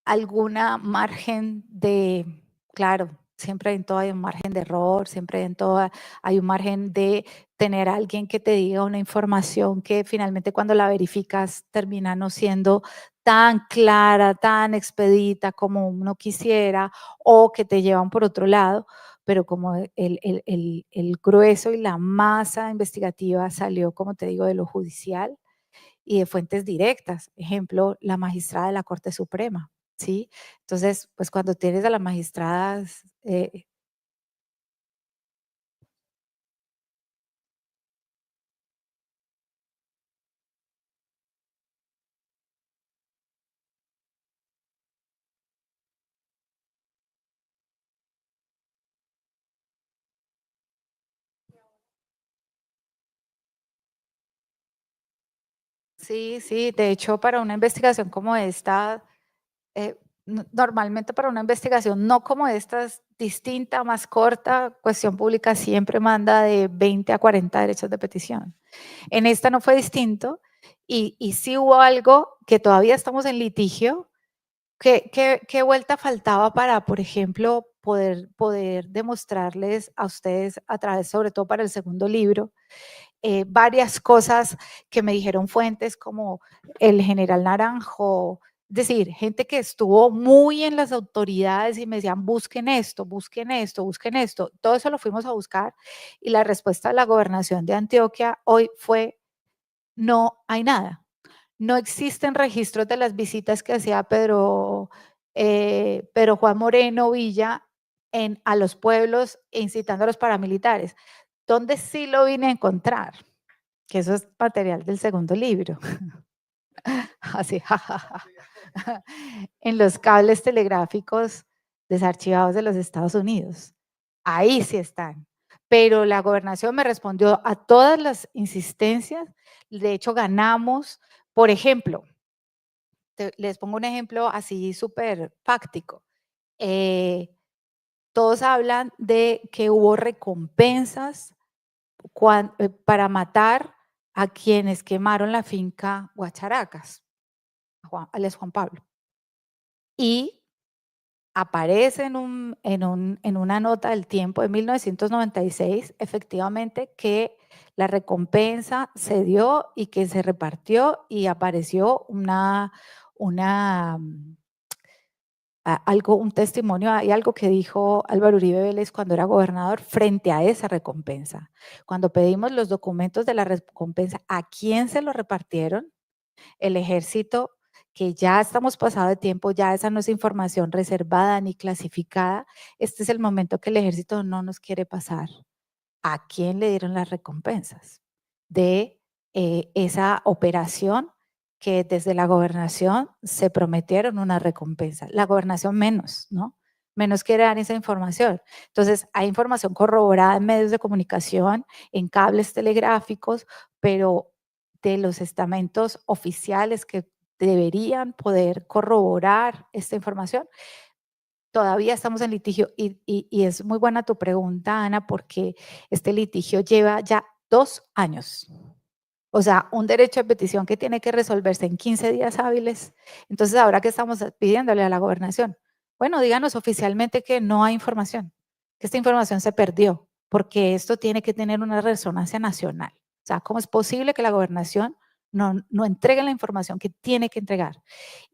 C: alguna margen de, claro, siempre en todo hay un margen de error, siempre en todo hay un margen de tener a alguien que te diga una información que finalmente cuando la verificas termina no siendo tan clara, tan expedita como uno quisiera o que te llevan por otro lado, pero como el grueso y la masa investigativa salió, como te digo, de lo judicial y de fuentes directas, ejemplo, la magistrada de la Corte Suprema, ¿sí? Entonces, pues cuando tienes a las magistradas... Sí, sí, de hecho para una investigación como esta, normalmente para una investigación no como esta, es distinta, más corta, Cuestión Pública siempre manda de 20 a 40 derechos de petición. En esta no fue distinto y sí hubo algo que todavía estamos en litigio. ¿Qué vuelta faltaba para, por ejemplo, poder demostrarles a ustedes a través, sobre todo para el segundo libro, varias cosas que me dijeron fuentes como el general Naranjo, es decir, gente que estuvo muy en las autoridades y me decían, busquen esto, busquen esto, busquen esto. Todo eso lo fuimos a buscar y la respuesta de la gobernación de Antioquia hoy fue, no hay nada. No existen registros de las visitas que hacía Pedro Juan Moreno Villa a los pueblos incitando a los paramilitares. ¿Dónde sí lo vine a encontrar? Que eso es material del segundo libro. Así, jajaja. En los cables telegráficos desarchivados de los Estados Unidos. Ahí sí están. Pero la gobernación me respondió a todas las insistencias. De hecho, ganamos. Por ejemplo, les pongo un ejemplo así súper fáctico. Todos hablan de que hubo recompensas para matar a quienes quemaron la finca Guacharacas, alias Juan Pablo. Y aparece en una nota del Tiempo de 1996, efectivamente, que la recompensa se dio y que se repartió y apareció un testimonio, hay algo que dijo Álvaro Uribe Vélez cuando era gobernador frente a esa recompensa. Cuando pedimos los documentos de la recompensa, ¿a quién se lo repartieron? El ejército, que ya estamos pasado de tiempo, ya esa no es información reservada ni clasificada. Este es el momento que el ejército no nos quiere pasar. ¿A quién le dieron las recompensas de esa operación que desde la gobernación se prometieron una recompensa? La gobernación menos, ¿no? Menos quiere dar esa información. Entonces, hay información corroborada en medios de comunicación, en cables telegráficos, pero de los estamentos oficiales que deberían poder corroborar esta información, todavía estamos en litigio y es muy buena tu pregunta, Ana, porque este litigio lleva ya 2 años. O sea, un derecho de petición que tiene que resolverse en 15 días hábiles. Entonces, ahora que estamos pidiéndole a la gobernación, bueno, díganos oficialmente que no hay información, que esta información se perdió, porque esto tiene que tener una resonancia nacional. O sea, ¿cómo es posible que la gobernación no entregue la información que tiene que entregar?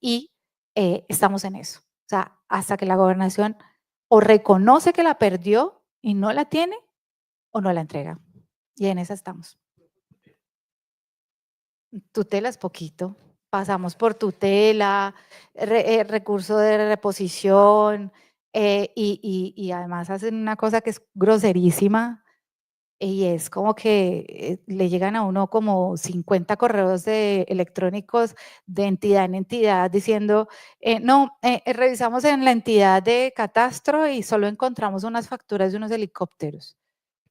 C: Y estamos en eso. O sea, hasta que la gobernación o reconoce que la perdió y no la tiene, o no la entrega. Y en esa estamos. Tutela es poquito. Pasamos por tutela, recurso de reposición, y además hacen una cosa que es groserísima, y es como que le llegan a uno como 50 correos electrónicos de entidad en entidad diciendo, no, revisamos en la entidad de catastro y solo encontramos unas facturas de unos helicópteros.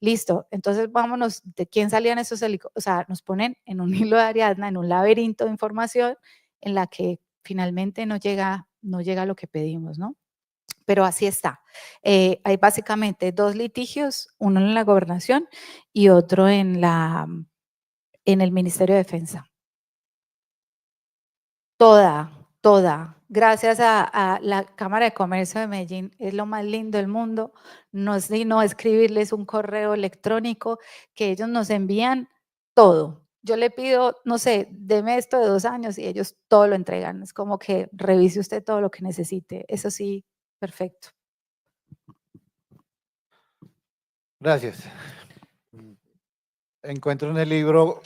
C: Listo, entonces vámonos, ¿de quién salían esos helicópteros? O sea, nos ponen en un hilo de Ariadna, en un laberinto de información en la que finalmente no llega lo que pedimos, ¿no? Pero así está. Hay básicamente 2 litigios, uno en la gobernación y otro en el Ministerio de Defensa. Toda. Gracias a la Cámara de Comercio de Medellín, es lo más lindo del mundo. No es sino escribirles un correo electrónico que ellos nos envían todo. Yo le pido, no sé, deme esto de 2 años y ellos todo lo entregan. Es como que revise usted todo lo que necesite. Eso sí, perfecto.
J: Gracias. Encuentro en el libro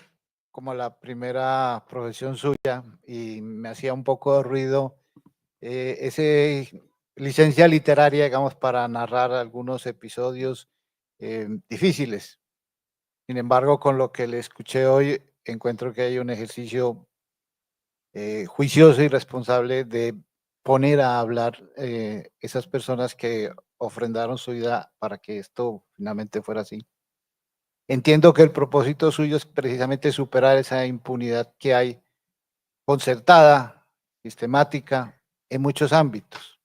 J: como la primera profesión suya y me hacía un poco de ruido esa licencia literaria, digamos, para narrar algunos episodios difíciles. Sin embargo, con lo que le escuché hoy, encuentro que hay un ejercicio juicioso y responsable de poner a hablar esas personas que ofrendaron su vida para que esto finalmente fuera así. Entiendo que el propósito suyo es precisamente superar esa impunidad que hay concertada, sistemática, en muchos ámbitos.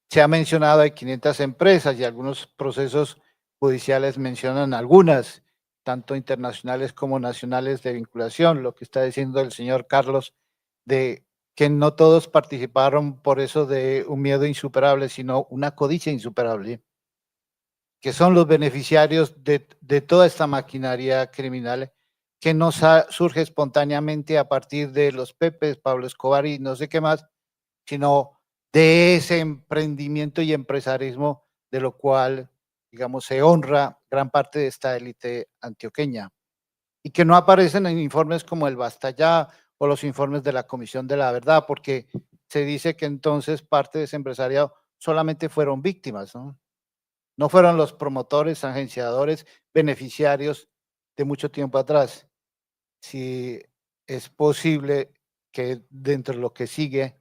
J: Se ha mencionado hay 500 empresas y algunos procesos judiciales mencionan algunas, tanto internacionales como nacionales de vinculación, lo que está diciendo el señor Carlos, de que no todos participaron por eso de un miedo insuperable, sino una codicia insuperable, que son los beneficiarios de toda esta maquinaria criminal que no surge espontáneamente a partir de los Pepes, Pablo Escobar y no sé qué más, sino de ese emprendimiento y empresarismo de lo cual, digamos, se honra gran parte de esta élite antioqueña y que no aparecen en informes como el Basta Ya o los informes de la Comisión de la Verdad, porque se dice que entonces parte de ese empresariado solamente fueron víctimas, ¿no? No fueron los promotores, agenciadores, beneficiarios de mucho tiempo atrás. Si es posible que dentro de lo que sigue,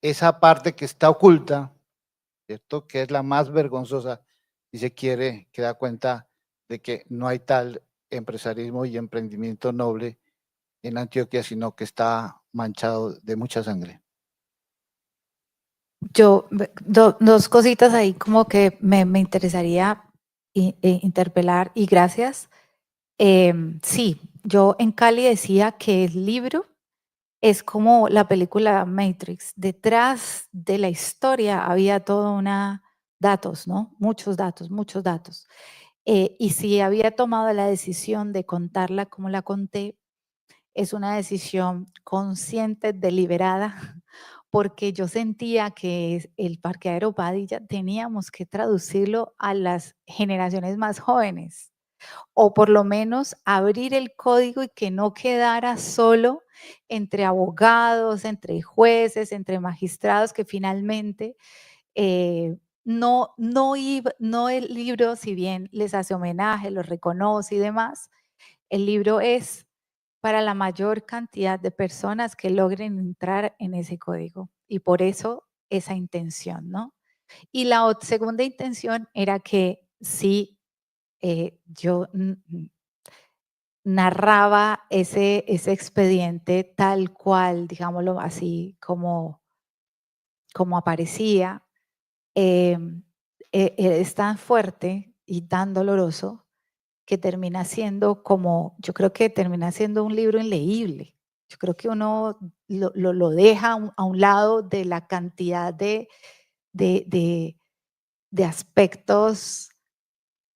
J: esa parte que está oculta, ¿cierto? Que es la más vergonzosa, si se quiere, que da cuenta de que no hay tal empresarismo y emprendimiento noble en Antioquia, sino que está manchado de mucha sangre.
C: Yo, 2 cositas ahí como que me interesaría interpelar y gracias. Sí, yo en Cali decía que el libro es como la película Matrix. Detrás de la historia había toda una datos, ¿no? Muchos datos, muchos datos. Y si había tomado la decisión de contarla como la conté, es una decisión consciente, deliberada, porque yo sentía que el parqueadero Padilla teníamos que traducirlo a las generaciones más jóvenes, o por lo menos abrir el código y que no quedara solo entre abogados, entre jueces, entre magistrados, que finalmente no el libro, si bien les hace homenaje, los reconoce y demás, el libro es para la mayor cantidad de personas que logren entrar en ese código. Y por eso esa intención, ¿no? Y la segunda intención era que sí, yo narraba ese expediente tal cual, digámoslo así, como aparecía. Es tan fuerte y tan doloroso que termina siendo como, yo creo que termina siendo un libro inleíble. Yo creo que uno lo deja a un lado de la cantidad de aspectos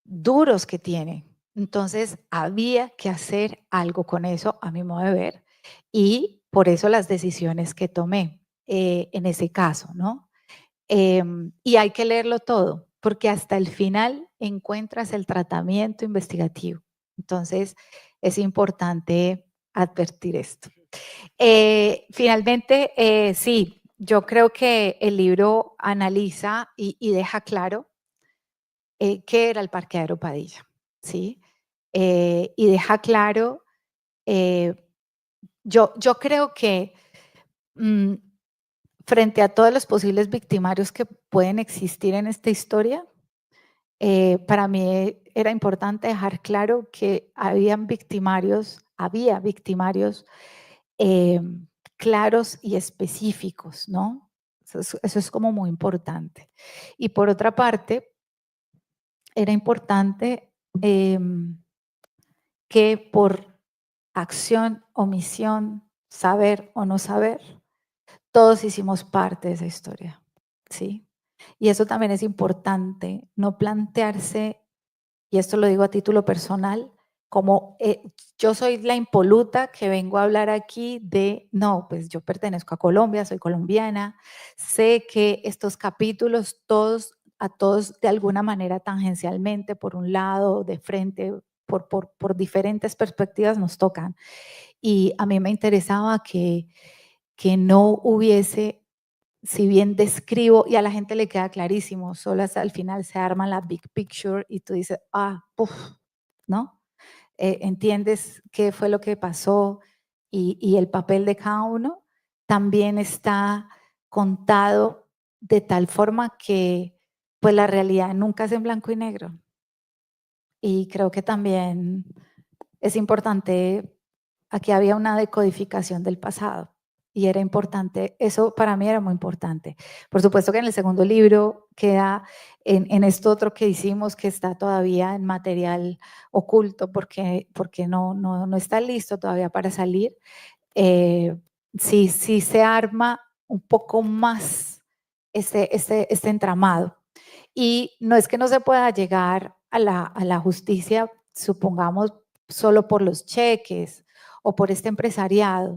C: duros que tiene. Entonces, había que hacer algo con eso, a mi modo de ver, y por eso las decisiones que tomé en ese caso, ¿no? Y hay que leerlo todo, porque hasta el final encuentras el tratamiento investigativo. Entonces, es importante advertir esto. Finalmente, sí, yo creo que el libro analiza y deja claro qué era el parqueadero Padilla, ¿sí? Y deja claro, yo creo que frente a todos los posibles victimarios que pueden existir en esta historia, para mí era importante dejar claro que había victimarios claros y específicos, ¿no? Eso es como muy importante. Y por otra parte, era importante que por acción, omisión, saber o no saber, todos hicimos parte de esa historia, ¿sí? Y eso también es importante, no plantearse, y esto lo digo a título personal, como yo soy la impoluta que vengo a hablar aquí de, no, pues yo pertenezco a Colombia, soy colombiana, sé que estos capítulos a todos de alguna manera tangencialmente, por un lado, de frente, por diferentes perspectivas nos tocan. Y a mí me interesaba que no hubiese, si bien describo y a la gente le queda clarísimo, solo hasta el final se arma la big picture y tú dices, ¿no? Entiendes qué fue lo que pasó y el papel de cada uno, también está contado de tal forma que pues la realidad nunca es en blanco y negro. Y creo que también es importante, aquí había una decodificación del pasado y era importante, eso para mí era muy importante. Por supuesto que en el segundo libro queda en esto otro que hicimos que está todavía en material oculto porque no está listo todavía para salir. Sí se arma un poco más este entramado. Y no es que no se pueda llegar a la justicia, supongamos, solo por los cheques o por este empresariado.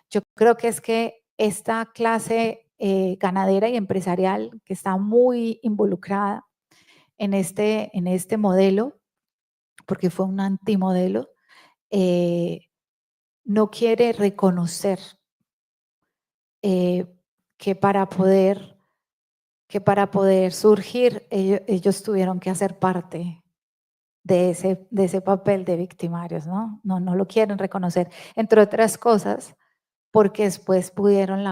C: Yo creo que es que esta clase ganadera y empresarial que está muy involucrada en este modelo, porque fue un antimodelo, no quiere reconocer que para poder surgir ellos tuvieron que hacer parte de ese papel de victimarios, ¿no? No lo quieren reconocer, entre otras cosas, porque después pudieron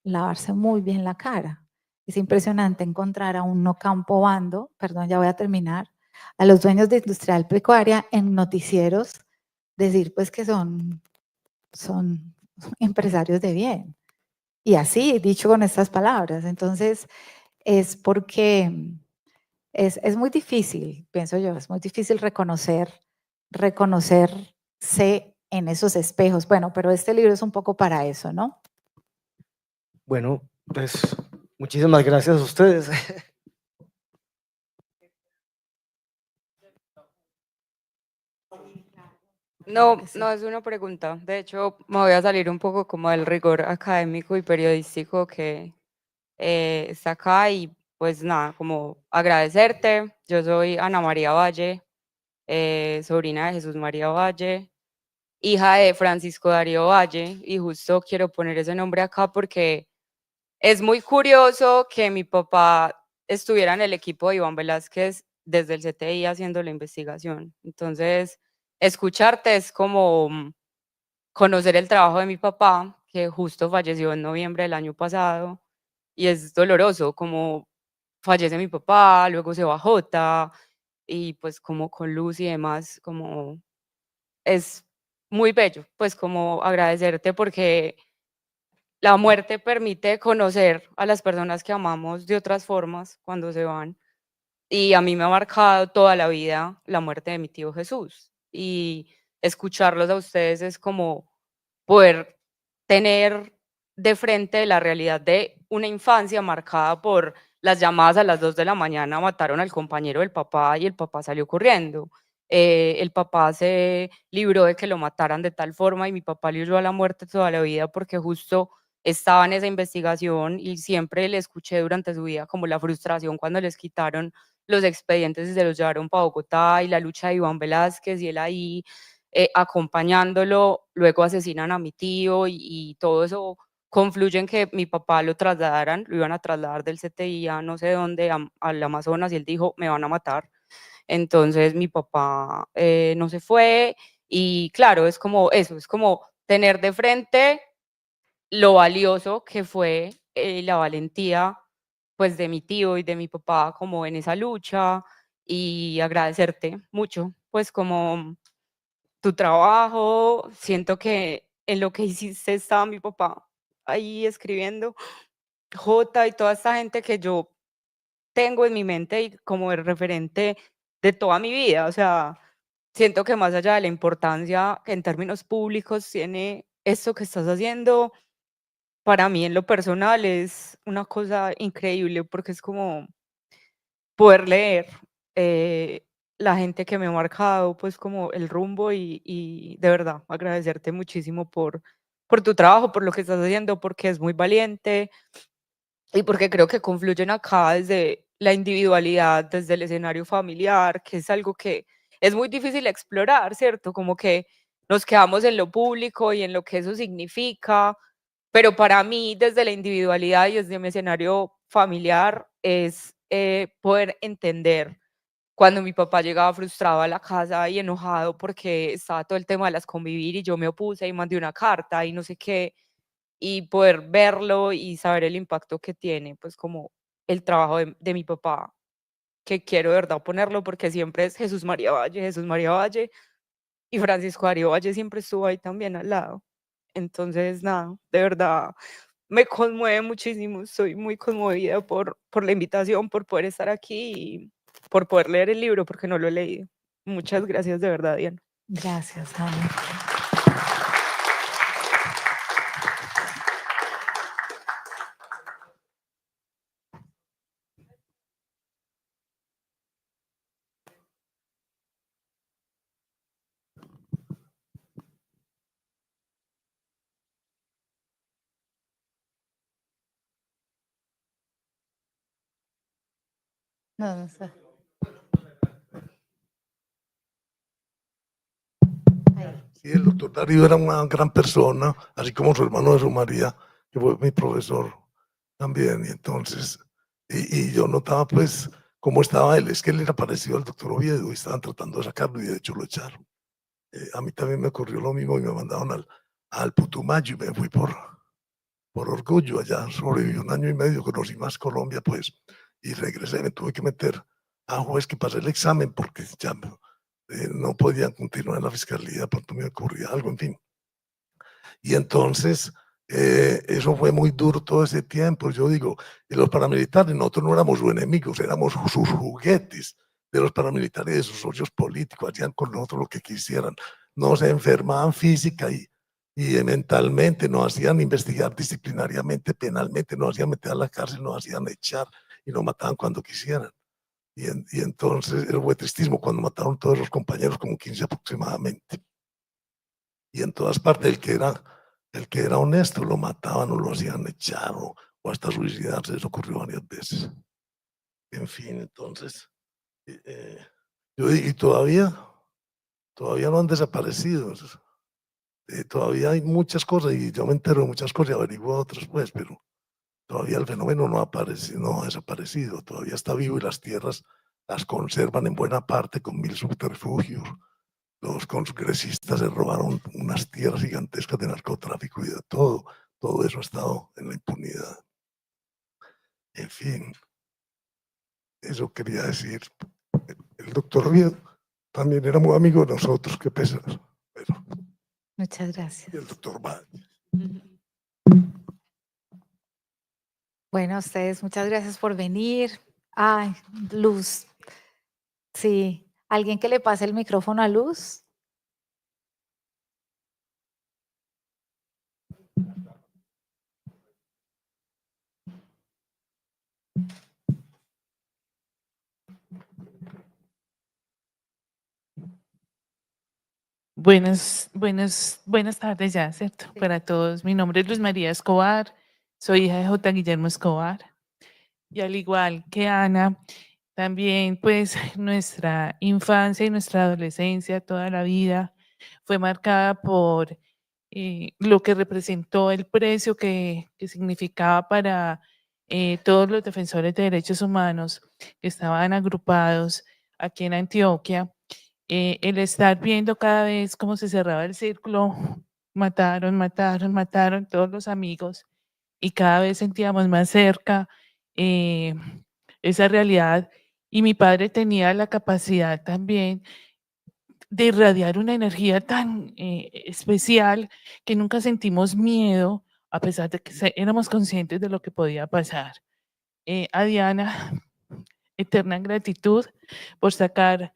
C: lavarse muy bien la cara. Es impresionante encontrar a un Ocampo Bando, perdón, ya voy a terminar, a los dueños de Industrial Pecuaria en noticieros decir pues que son empresarios de bien. Y así, dicho con estas palabras. Entonces, es porque es muy difícil, pienso yo, es muy difícil reconocerse en esos espejos. Bueno, pero este libro es un poco para eso, ¿no?
B: Bueno, pues muchísimas gracias a ustedes.
K: No, no es una pregunta. De hecho, me voy a salir un poco como del rigor académico y periodístico que está acá y pues nada, como agradecerte. Yo soy Ana María Valle, sobrina de Jesús María Valle, hija de Francisco Darío Valle, y justo quiero poner ese nombre acá porque es muy curioso que mi papá estuviera en el equipo de Iván Velázquez desde el CTI haciendo la investigación. Entonces, escucharte es como conocer el trabajo de mi papá, que justo falleció en noviembre del año pasado, y es doloroso, como fallece mi papá, luego se va Jota, y pues como con Luz y demás, como es muy bello, pues como agradecerte porque la muerte permite conocer a las personas que amamos de otras formas cuando se van. Y a mí me ha marcado toda la vida la muerte de mi tío Jesús. Y escucharlos a ustedes es como poder tener de frente la realidad de una infancia marcada por las llamadas a las 2 de la mañana, mataron al compañero del papá y el papá salió corriendo. El papá se libró de que lo mataran de tal forma y mi papá le huyó a la muerte toda la vida porque justo estaba en esa investigación y siempre le escuché durante su vida como la frustración cuando les quitaron los expedientes y se los llevaron para Bogotá y la lucha de Iván Velázquez y él ahí acompañándolo, luego asesinan a mi tío y todo eso confluye en que mi papá lo trasladaran, lo iban a trasladar del CTI a no sé dónde, al Amazonas, y él dijo, me van a matar. Entonces mi papá no se fue y claro, es como eso, es como tener de frente lo valioso que fue la valentía pues de mi tío y de mi papá como en esa lucha y agradecerte mucho pues como tu trabajo, siento que en lo que hiciste estaba mi papá ahí escribiendo, Jota y toda esta gente que yo tengo en mi mente y como el referente de toda mi vida, o sea, siento que más allá de la importancia que en términos públicos tiene esto que estás haciendo, para mí en lo personal es una cosa increíble porque es como poder leer la gente que me ha marcado, pues como el rumbo y de verdad agradecerte muchísimo por tu trabajo, por lo que estás haciendo, porque es muy valiente y porque creo que confluyen acá desde la individualidad, desde el escenario familiar, que es algo que es muy difícil explorar, ¿cierto? Como que nos quedamos en lo público y en lo que eso significa, pero para mí, desde la individualidad y desde mi escenario familiar, es poder entender cuando mi papá llegaba frustrado a la casa y enojado porque estaba todo el tema de las convivir y yo me opuse y mandé una carta y no sé qué, y poder verlo y saber el impacto que tiene, pues como el trabajo de mi papá, que quiero de verdad ponerlo porque siempre es Jesús María Valle, y Francisco Darío Valle siempre estuvo ahí también al lado. Entonces, nada, de verdad me conmueve muchísimo, estoy muy conmovida por la invitación, por poder estar aquí y por poder leer el libro, porque no lo he leído. Muchas gracias de verdad, Diana.
C: Gracias, Ana. No, no sé.
L: Sí, el doctor Darío era una gran persona, así como su hermano Jesús María, que fue mi profesor también. Y entonces, y yo notaba pues cómo estaba él. Es que él era parecido al doctor Oviedo y estaban tratando de sacarlo y de hecho lo echaron. A mí también me ocurrió lo mismo y me mandaron al Putumayo y me fui por orgullo. Allá sobreviví un año y medio, conocí más Colombia pues y regresé. Me tuve que meter a juez que pasé el examen porque ya no podían continuar en la fiscalía, pronto me ocurría algo, en fin. Y entonces, eso fue muy duro todo ese tiempo. Yo digo, y los paramilitares, nosotros no éramos sus enemigos, éramos sus juguetes de los paramilitares y de sus socios políticos, hacían con nosotros lo que quisieran. no se enfermaban física y mentalmente, nos hacían investigar disciplinariamente, penalmente, nos hacían meter a la cárcel, nos hacían echar y nos mataban cuando quisieran. Y entonces fue tristísimo cuando mataron todos los compañeros, como 15 aproximadamente. Y en todas partes el que era honesto lo mataban o lo hacían echar o hasta suicidarse, eso ocurrió varias veces. En fin, entonces, y todavía no han desaparecido. Todavía hay muchas cosas y yo me entero de muchas cosas y averiguo otras, pues, pero todavía el fenómeno no ha desaparecido, todavía está vivo y las tierras las conservan en buena parte con 1000 subterfugios. Los congresistas se robaron unas tierras gigantescas de narcotráfico y de todo eso ha estado en la impunidad. En fin, eso quería decir. El doctor Oviedo también era muy amigo de nosotros, qué pesar. Pero,
C: Muchas gracias.
L: y el doctor Valle.
C: Bueno, a ustedes, muchas gracias por venir. Ay, Luz. Sí, ¿alguien que le pase el micrófono a Luz?
M: Buenas tardes ya, ¿cierto? Para todos. Mi nombre es Luz María Escobar, soy hija de J. Guillermo Escobar. Y al igual que Ana, también pues nuestra infancia y nuestra adolescencia, toda la vida, fue marcada por lo que representó el precio que significaba para todos los defensores de derechos humanos que estaban agrupados aquí en Antioquia. El estar viendo cada vez cómo se cerraba el círculo, mataron todos los amigos y cada vez sentíamos más cerca esa realidad. Y mi padre tenía la capacidad también de irradiar una energía tan especial que nunca sentimos miedo, a pesar de que éramos conscientes de lo que podía pasar. A Diana, eterna gratitud por sacar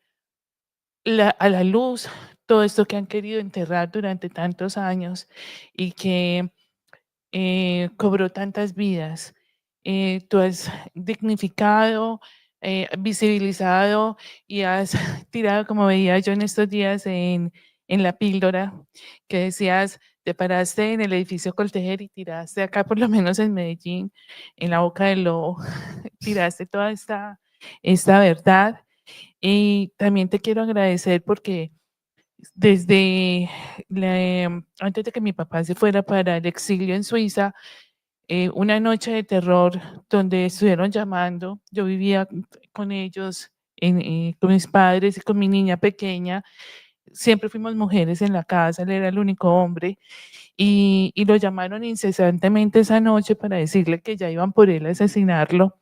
M: a la luz todo esto que han querido enterrar durante tantos años y que cobró tantas vidas. Tú has dignificado, visibilizado y has tirado, como veía yo en estos días en la píldora, que decías, te paraste en el edificio Coltejer y tiraste acá, por lo menos en Medellín, en la Boca del Lobo, tiraste toda esta verdad. Y también te quiero agradecer porque desde antes de que mi papá se fuera para el exilio en Suiza, una noche de terror donde estuvieron llamando, yo vivía con ellos, con mis padres y con mi niña pequeña, siempre fuimos mujeres en la casa, él era el único hombre, y lo llamaron incesantemente esa noche para decirle que ya iban por él a asesinarlo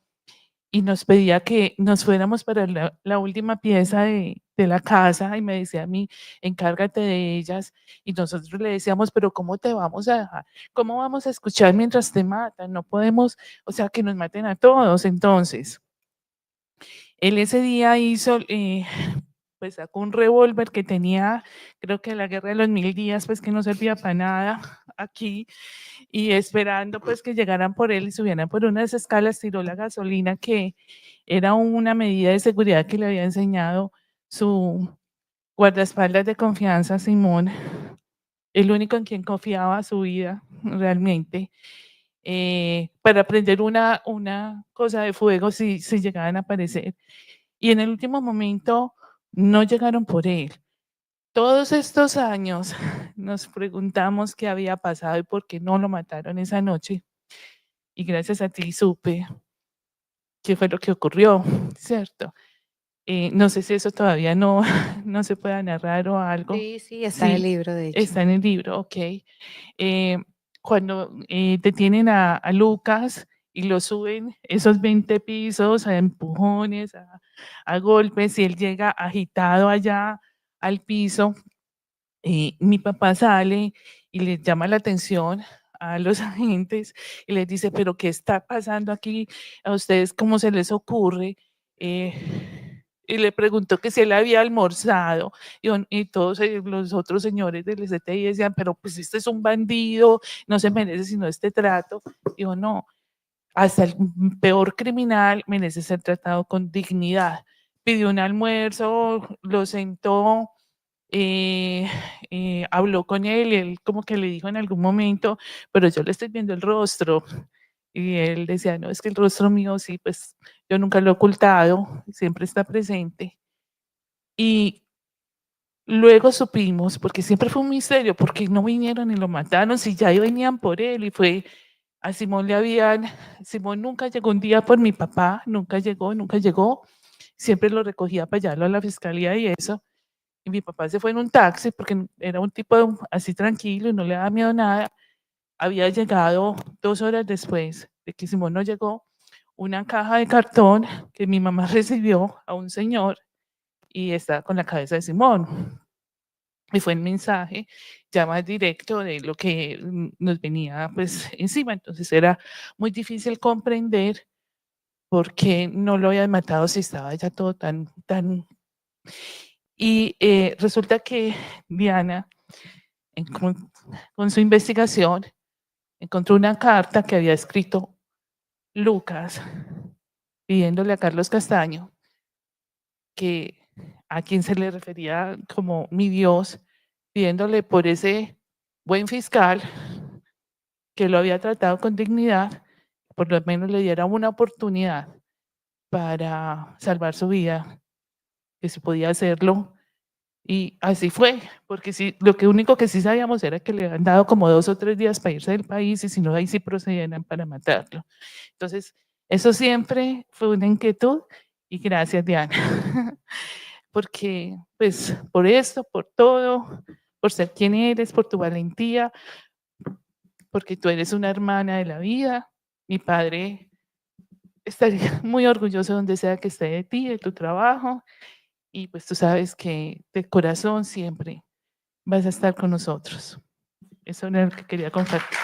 M: y nos pedía que nos fuéramos para la última pieza de la casa y me decía a mí, encárgate de ellas. Y nosotros le decíamos, pero ¿cómo te vamos a dejar? ¿Cómo vamos a escuchar mientras te matan? No podemos, o sea, que nos maten a todos. Entonces, él ese día hizo, pues sacó un revólver que tenía, creo que la guerra de los 1000 días, pues que no servía para nada aquí, y esperando pues que llegaran por él y subieran por unas escalas, tiró la gasolina, que era una medida de seguridad que le había enseñado su guardaespaldas de confianza, Simón, el único en quien confiaba su vida realmente, para prender una cosa de fuego si llegaban a aparecer. Y en el último momento no llegaron por él. Todos estos años nos preguntamos qué había pasado y por qué no lo mataron esa noche. Y gracias a ti supe qué fue lo que ocurrió, ¿cierto? No sé si eso todavía no se pueda narrar o algo.
C: Sí, está en el libro, de hecho.
M: Está en el libro, ok. Cuando detienen a Lucas y lo suben esos 20 pisos a empujones, a golpes, y él llega agitado allá al piso, mi papá sale y les llama la atención a los agentes y les dice, pero ¿qué está pasando aquí? ¿A ustedes cómo se les ocurre y le preguntó que si él había almorzado y todos los otros señores del STI decían, pero pues este es un bandido, no se merece sino este trato. Dijo, no, hasta el peor criminal merece ser tratado con dignidad. Pidió un almuerzo, lo sentó, habló con él y él como que le dijo en algún momento, pero yo le estoy viendo el rostro. Y él decía, no, es que el rostro mío sí, pues yo nunca lo he ocultado, siempre está presente. Y luego supimos, porque siempre fue un misterio, porque no vinieron y lo mataron, si ya venían por él, y fue, a Simón Simón nunca llegó un día por mi papá, nunca llegó, siempre lo recogía para llevarlo a la fiscalía y eso, y mi papá se fue en un taxi, porque era un tipo así tranquilo y no le daba miedo nada. Había llegado 2 horas después de que Simón no llegó, una caja de cartón que mi mamá recibió a un señor y está con la cabeza de Simón. Y fue el mensaje ya más directo de lo que nos venía pues encima. Entonces era muy difícil comprender por qué no lo habían matado si estaba ya todo tan... Y resulta que Diana, con su investigación, encontró una carta que había escrito Lucas pidiéndole a Carlos Castaño, que a quien se le refería como mi Dios, pidiéndole por ese buen fiscal que lo había tratado con dignidad, por lo menos le diera una oportunidad para salvar su vida, que se podía hacerlo. Y así fue, porque sí, lo único que sí sabíamos era que le habían dado como 2 o 3 días para irse del país y si no, ahí sí procedían para matarlo. Entonces, eso siempre fue una inquietud y gracias, Diana, porque pues por esto, por todo, por ser quien eres, por tu valentía, porque tú eres una hermana de la vida. Mi padre estaría muy orgulloso donde sea que esté de ti, de tu trabajo, y pues tú sabes que de corazón siempre vas a estar con nosotros. Eso era lo que quería compartir.